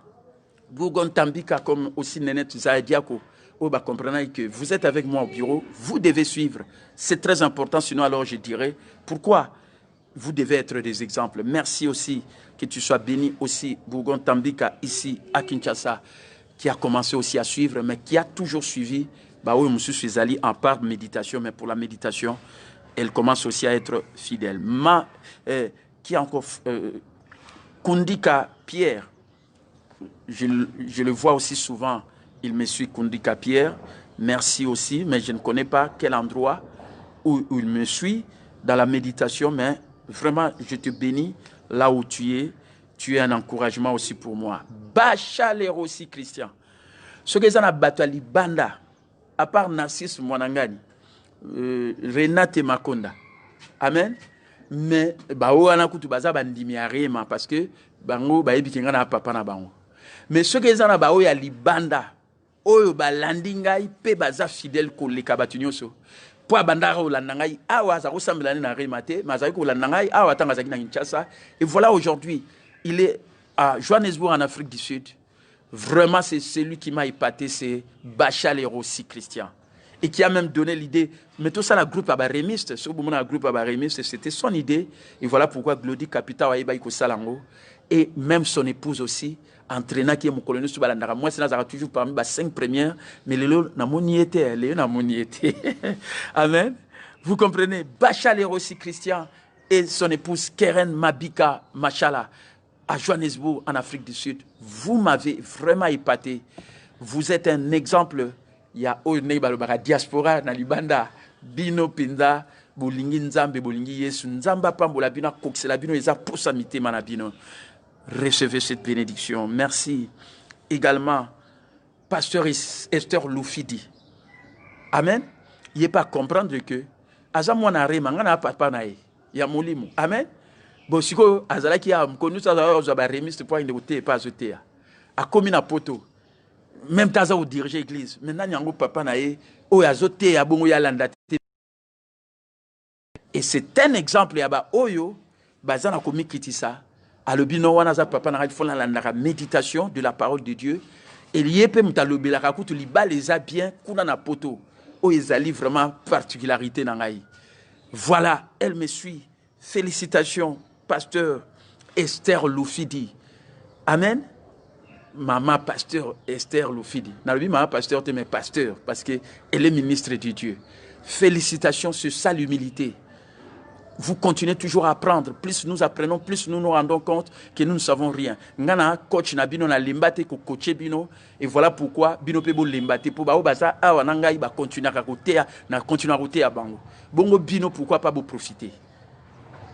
Bougon Tambika, comme aussi Nénette Zahediako, où bah, comprenez que vous êtes avec moi au bureau, vous devez suivre. C'est très important, sinon alors je dirais, pourquoi vous devez être des exemples. Merci aussi, que tu sois béni aussi, Bougon Tambika, ici à Kinshasa, qui a commencé aussi à suivre, mais qui a toujours suivi, bah oui, monsieur Suizali en part de méditation, mais pour la méditation, elle commence aussi à être fidèle. Qui a encore... Kundika Pierre, je le vois aussi souvent, il me suit Kundika Pierre, merci aussi, mais je ne connais pas quel endroit où il me suit dans la méditation, mais Vraiment, je te bénis là où tu es. Tu es un encouragement aussi pour moi. Bachalero aussi, Christian. Ce que ça a battu Libanda, à part Narcisse Mwanangani, Renate Makonda. Amen. Mais, on kutu baza bandimi arema parce que, bango, ba ebi na papa na bango. Mais ce que ça a ya Libanda, oyo balandingai pe baza fidèle koleka batunyoso. Po bandara olandangai awa za ressemblane na remate, mazaki olandangai awa tanga zaki na Kinshasa. Et voilà aujourd'hui, il est à Johannesburg en Afrique du Sud. Vraiment, c'est celui qui m'a épaté, c'est Bachal Rossi Christian. Et qui a même donné l'idée, mais tout ça, la groupe abarémiste, ce moment la groupe abarémiste, c'était son idée. Et voilà pourquoi Glody Capital a ébaïko Salango. Et même son épouse aussi, entraînant qui est mon colonel sous Balandara. Moi, c'est là, toujours parmi les 5 premières, mais les lots n'a moniété, les n'a moniété. Amen. Vous comprenez? Bachal Rossi Christian et son épouse Keren Mabika Machala à Johannesburg, en Afrique du Sud. Vous m'avez vraiment épaté. Vous êtes un exemple. Il y a la diaspora, na Libanda, Bino Pinda, Bolingi Nzambe, Bolingi Yesu, Nzamba Pambola Bino, Koksela Bino, Eza Posamite Manabino. Recevez cette bénédiction. Merci. Également, pasteur Esther Loufidi. Amen. Il n'est pas comprendre que, Azamwana Rema, Ngana Papa Nae, Yamolimo. Amen. Bon, si vous avez connu ça, vous avez remis ce point de pas jeté. A commis na poto. Même temps où diriger l'église. Maintenant, il y a un papa naé, où il y a zoté, à bon, il y a l'andate. Et c'est un exemple, il y a oyo, bazan a commis kitisa. À l'obino, on a papa naé, il faut la méditation de la parole de Dieu. Et il y a peu de l'obé, la raconte, il bat les a bien, qu'on a poto. Où ils allaient vraiment particularité dans l'aïe. Voilà, elle me suit. Félicitations. Pasteur Esther Loufidi. Amen. Maman pasteur Esther Loufidi. Nabi maman pasteur, mais pasteur, parce qu'elle est ministre de Dieu. Félicitations sur sa humilité. Vous continuez toujours à apprendre. Plus nous apprenons, plus nous nous rendons compte que nous ne savons rien. Ngana coach na bino na limbate ko coacher bino et voilà pourquoi bino pebo limbate pour ba obaza awa nanga ba continuer à côté na continuer à côté à bango. Bongo bino pourquoi pas vous profiter.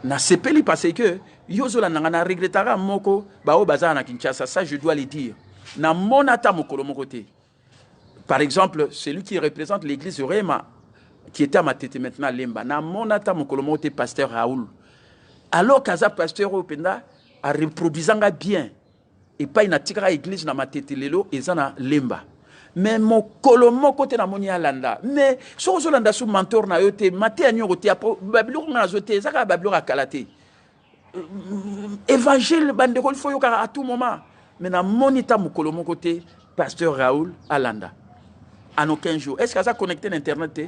Na sepeli parce que yozola nangana regrettera moko bao baza na Kinshasa, ça je dois le dire. Na monata mokolo mokote. Par exemple, celui qui représente l'église Rema qui était à ma tête maintenant lemba na monata mokolo mokote pasteur Raoul. Alors kaza pasteur openda a reproduisanga bien et pas une tika église na ma tête lelo ezana lemba. Mais mon colomo côté na moni alanda mais so zolanda sous mentor na yote maté anyo côté apo babilo na zote zaka babilo ka kalate évangile bande ko faut yoka à tout moment mais na monita mon colomo côté pasteur Raoul Alanda en aucun jour est-ce que ça connecté l'internet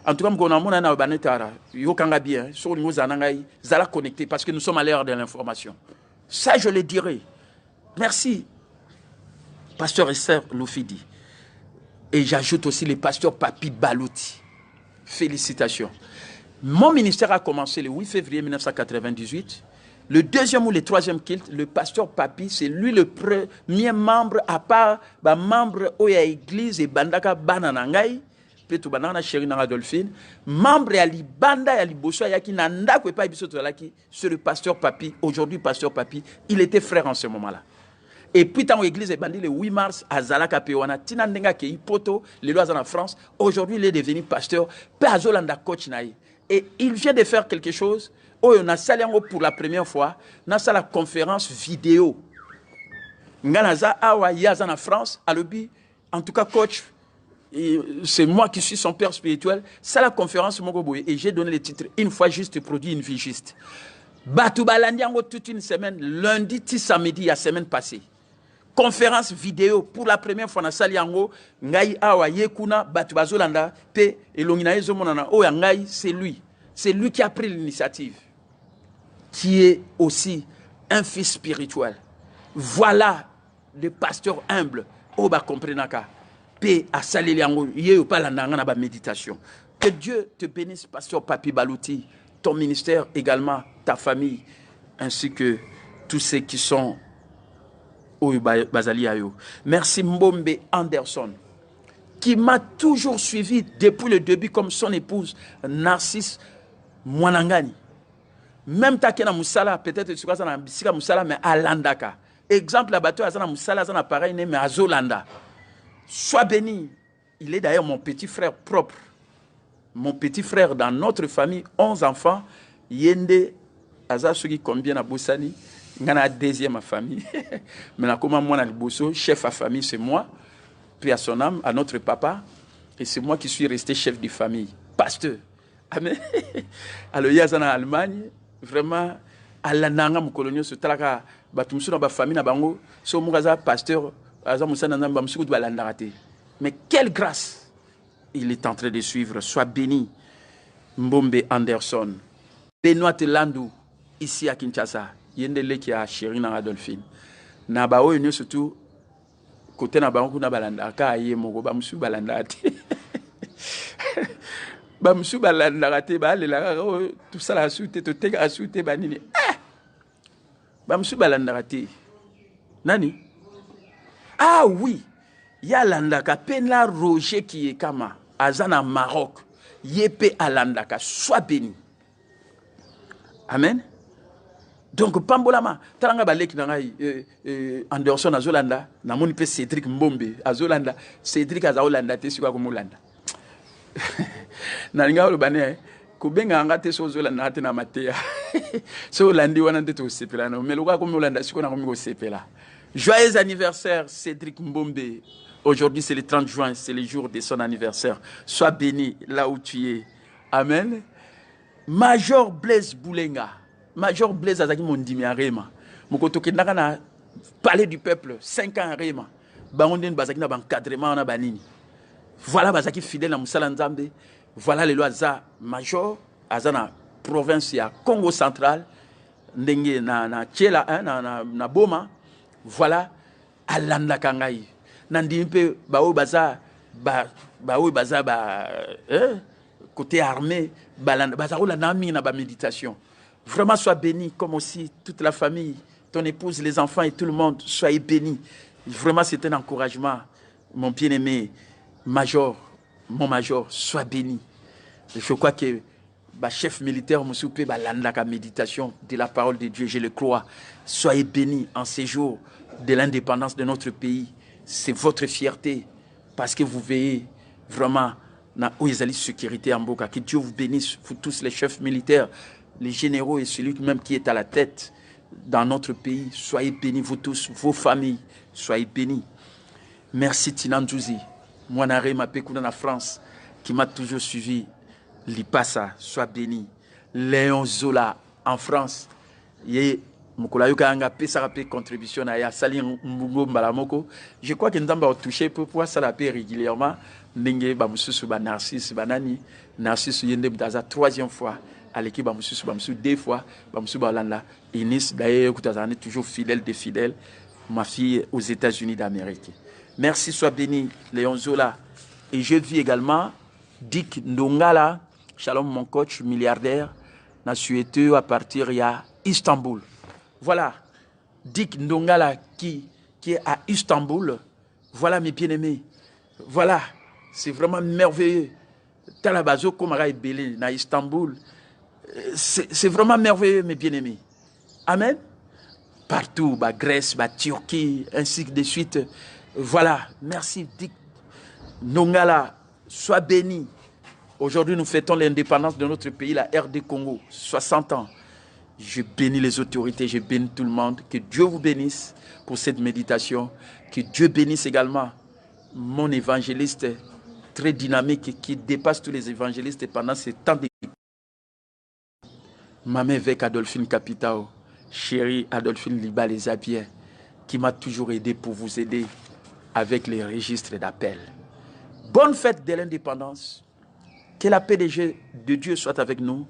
en tout cas mon amona na banetara yokanga bien sur nous zanangai zala connecté parce que nous sommes à l'ère de l'information ça je le dirai merci pasteur Esther Loufidi. Et j'ajoute aussi le pasteur Papi Balouti. Félicitations. Mon ministère a commencé le 8 février 1998. Le deuxième ou le troisième culte, le pasteur Papi, c'est lui le premier membre, à part membre de l'église et Bandaka Bananangai, Petou Banana Chéri Nanga Dolphine, membre à Libanda et à Liboso, Yaki Nanda, c'est le pasteur Papi. Aujourd'hui, pasteur Papi, il était frère en ce moment-là. Et puis, dans l'église est bandit le 8 mars à Zalaka Pewana, Tinandenga qui est poto, les lois en France. Aujourd'hui, il est devenu pasteur, Pazolanda coach naï. Et il vient de faire quelque chose. Oh, on a salé pour la première fois, on a la conférence vidéo. Nganaza Awa Yazan en France, à l'obi, en tout cas, coach, c'est moi qui suis son père spirituel. C'est la conférence Mogoboye. Et j'ai donné le titre Une fois juste produit une vie juste. Batoubalandiango toute une semaine, lundi, samedi, il y a semaine passée. Conférence vidéo pour la première fois na Saliango, Ngai Awa Yekuna, Batubazolanda, P. et Longina Ezomonana, Oh Ngai, c'est lui. C'est lui qui a pris l'initiative, qui est aussi un fils spirituel. Voilà le pasteur humble, Oba Komprenaka, P. à Saliango, Yeo Palandanga ba méditation. Que Dieu te bénisse, pasteur Papi Balouti, ton ministère également, ta famille, ainsi que tous ceux qui sont Merci Mbombe Anderson, qui m'a toujours suivi depuis le début comme son épouse Narcisse Mwanangani. Même Takena Moussala, peut-être que tu as Bisika Moussala, mais à Landaka. Exemple, la bateau, Azana Moussala, Azana pareil, mais à Zolanda. Sois béni. Il est d'ailleurs mon petit frère propre. Mon petit frère dans notre famille, 11 enfants. Yende, Azasugi, combien à Boussani. Il y a deuxième famille. Mais comment moi, dans le Bosso, chef à famille, c'est moi. Puis à son âme, à notre papa. Et c'est moi qui suis resté chef de famille. Pasteur. Amen. Alors, il y a en Allemagne, vraiment, à la nanga moukolonio, ce traka, batumsu dans ma famille, na bango, so mougaza pasteur, aza moussa nana bamsuku doit l'andarate. Mais quelle grâce il est en train de suivre. Sois béni, Mbombe Anderson. Benoît Landou, ici à Kinshasa. Yendele qui a chéri dans Adolphine. Na bao union surtout, côté na bango na balanda, ka aye mogo bamsu balanda. Bamsu balanda te ba le la tout ça la soute to te ga soute banini. Bamsu balanda te. Nani? Ah oui, ya landaka pena Roger qui est kama azana Maroc. Yepé alandaka, sois béni. Amen. Donc pambolama talanga baleki na ngai Anderson azolanda na moni pe Cédric Mbombe azolanda Cédric azolanda te sika ko molanda. Na linga lo bane ko benga ngate so zolanda te na matea. So landi wana te to sepela no meloka ko molanda siko na ko mi ko sepela. Joyeux anniversaire Cédric Mbombe. Aujourd'hui c'est le 30 juin, c'est le jour de son anniversaire. Sois béni là où tu es. Amen. Major Blaise Boulenga. Major Blaise Azaki Mondimi à Réma. Mokoto Kendaka na palais du peuple, 5 ans à Réma. Bangonden Bazaki na encadrement na banini. Voilà Bazaki fidèle à Moussala Nzambe. Voilà les lois za Major Azana province ya Congo central. Ndenge na Tchela na Boma. Voilà Alanda Kangai. Nandimpe Bao Baza Bao Baza côté armé Bazaro la nami na ba méditation. Vraiment, sois béni, comme aussi toute la famille, ton épouse, les enfants et tout le monde, soyez bénis. Vraiment, c'est un encouragement. Mon bien-aimé, Major, mon Major, sois béni. Je crois que chef militaire, Moussoupé, la méditation de la parole de Dieu, je le crois. Soyez bénis en ces jours de l'indépendance de notre pays. C'est votre fierté, parce que vous veillez vraiment dans la sécurité en Boka. Que Dieu vous bénisse, vous tous les chefs militaires, les généraux et celui même qui est à la tête dans notre pays. Soyez bénis, vous tous, vos familles, soyez bénis. Merci Tinandouzi, moi Naré Mapékou dans la France, qui m'a toujours suivi. Lipasa, sois béni. Léon Zola en France, je crois que nous avons touché pour pouvoir ça la paix régulièrement. N'engé bamususu ba Narcisse banani Narcisse yende bdaza troisième fois à l'équipe bamususu bamusu deux fois bamusu balanda Inis d'ailleurs kutazani toujours fidèle des fidèles ma fille aux États-Unis d'Amérique. Merci, sois béni Léon Zola. Et je vis également Dick Ndongala, shalom mon coach milliardaire, na suéteux à partir à Istanbul. Voilà Dick Ndongala qui est à Istanbul. Voilà mes bien-aimés. Voilà. C'est vraiment merveilleux. Talabazo Komara et Belé, à Istanbul. C'est vraiment merveilleux, mes bien-aimés. Amen. Partout, Grèce, Turquie, ainsi que de suite. Voilà. Merci, Dick Nongala. Sois béni. Aujourd'hui, nous fêtons l'indépendance de notre pays, la RD Congo. 60 ans. Je bénis les autorités, je bénis tout le monde. Que Dieu vous bénisse pour cette méditation. Que Dieu bénisse également mon évangéliste très dynamique qui dépasse tous les évangélistes pendant ces temps de... Ma mère avec Adolphine Capitao, chérie Adolphine Liba les Zabiens, qui m'a toujours aidé pour vous aider avec les registres d'appel. Bonne fête de l'indépendance. Que la paix de Dieu soit avec nous.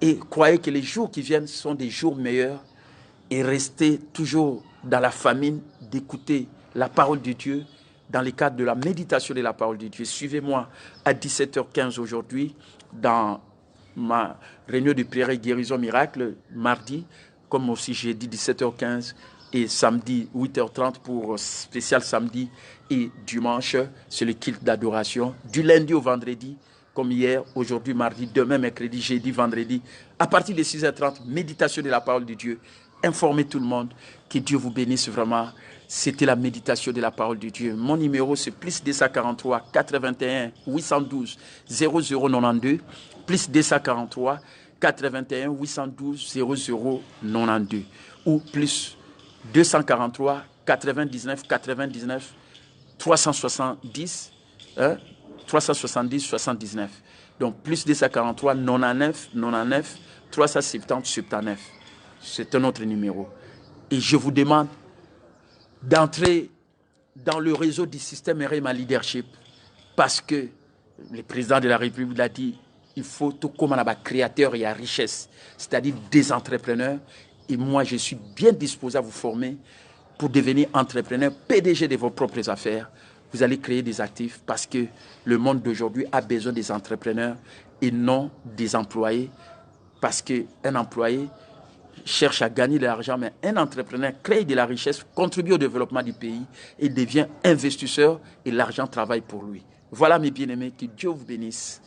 Et croyez que les jours qui viennent sont des jours meilleurs. Et restez toujours dans la famine d'écouter la parole de Dieu dans le cadre de la méditation de la parole de Dieu. Suivez-moi à 17h15 aujourd'hui dans ma réunion de prière et guérison miracle, mardi, comme aussi j'ai dit 17h15 et samedi 8h30 pour spécial samedi et dimanche, c'est le culte d'adoration. Du lundi au vendredi, comme hier, aujourd'hui, mardi, demain, mercredi, jeudi, vendredi. À partir de 6h30, méditation de la parole de Dieu. Informez tout le monde. Que Dieu vous bénisse vraiment. C'était la méditation de la parole de Dieu. Mon numéro, c'est plus 243 81 812 0092. Plus 243 81 812 0092. Ou plus 243 99 99 370 370 79. Donc plus 243 99 99 370 79. C'est un autre numéro. Et je vous demande d'entrer dans le réseau du système RMA Leadership parce que le président de la République l'a dit, il faut tout comme on a créateur et à richesse, c'est-à-dire des entrepreneurs. Et moi, je suis bien disposé à vous former pour devenir entrepreneur, PDG de vos propres affaires. Vous allez créer des actifs parce que le monde d'aujourd'hui a besoin des entrepreneurs et non des employés. Parce qu'un employé cherche à gagner de l'argent, mais un entrepreneur crée de la richesse, contribue au développement du pays et devient investisseur et l'argent travaille pour lui. Voilà mes bien-aimés, que Dieu vous bénisse.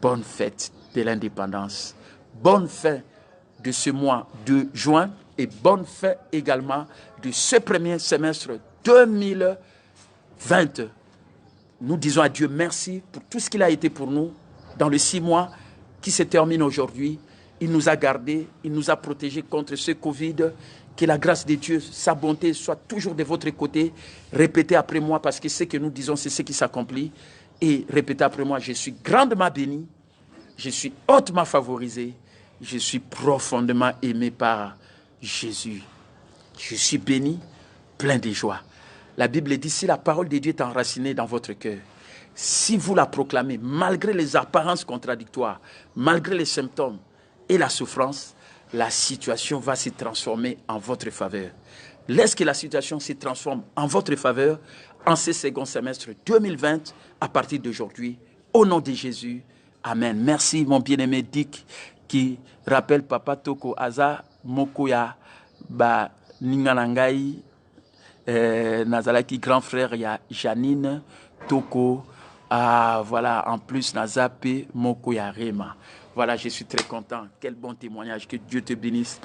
Bonne fête de l'indépendance. Bonne fin de ce mois de juin et bonne fin également de ce premier semestre 2020. Nous disons à Dieu merci pour tout ce qu'il a été pour nous dans les 6 mois qui se terminent aujourd'hui. Il nous a gardés, il nous a protégés contre ce Covid. Que la grâce de Dieu, sa bonté soit toujours de votre côté. Répétez après moi parce que ce que nous disons, c'est ce qui s'accomplit. Et répétez après moi, je suis grandement béni, je suis hautement favorisé, je suis profondément aimé par Jésus. Je suis béni, plein de joie. La Bible dit, si la parole de Dieu est enracinée dans votre cœur, si vous la proclamez, malgré les apparences contradictoires, malgré les symptômes et la souffrance, la situation va se transformer en votre faveur. Laisse que la situation se transforme en votre faveur en ce second semestre 2020 à partir d'aujourd'hui. Au nom de Jésus, amen. Merci mon bien-aimé Dick qui rappelle Papa Toko Aza Mokoya Ba Ninganangai Nazalaki grand frère, il y a Janine Toko. Voilà, en plus Nazape Mokoya Rema. Voilà, je suis très content. Quel bon témoignage. Que Dieu te bénisse.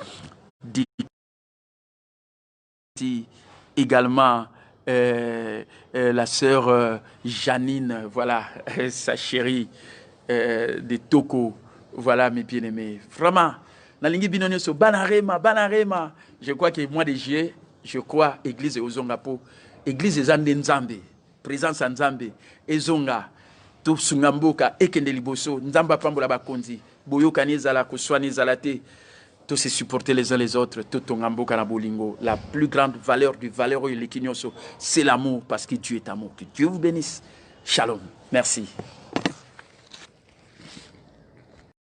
Également la sœur Janine, voilà, sa chérie de Toko. Voilà mes bien-aimés. Vraiment, Banarema. Je crois que mois de juillet, je crois, église Ozongapo, église Zande Nzambe, présence Nzambe, Ezonga, to Sungamboka, Ekendeliboso, Nzamba Pambola Bakonzi, Boyoka Nizala, Kuswa Nizalate, tous se supporter les uns les autres, tout Tongamboka na Bolingo. La plus grande valeur du valeur c'est l'amour, parce que Dieu est amour. Que Dieu vous bénisse. Shalom. Merci.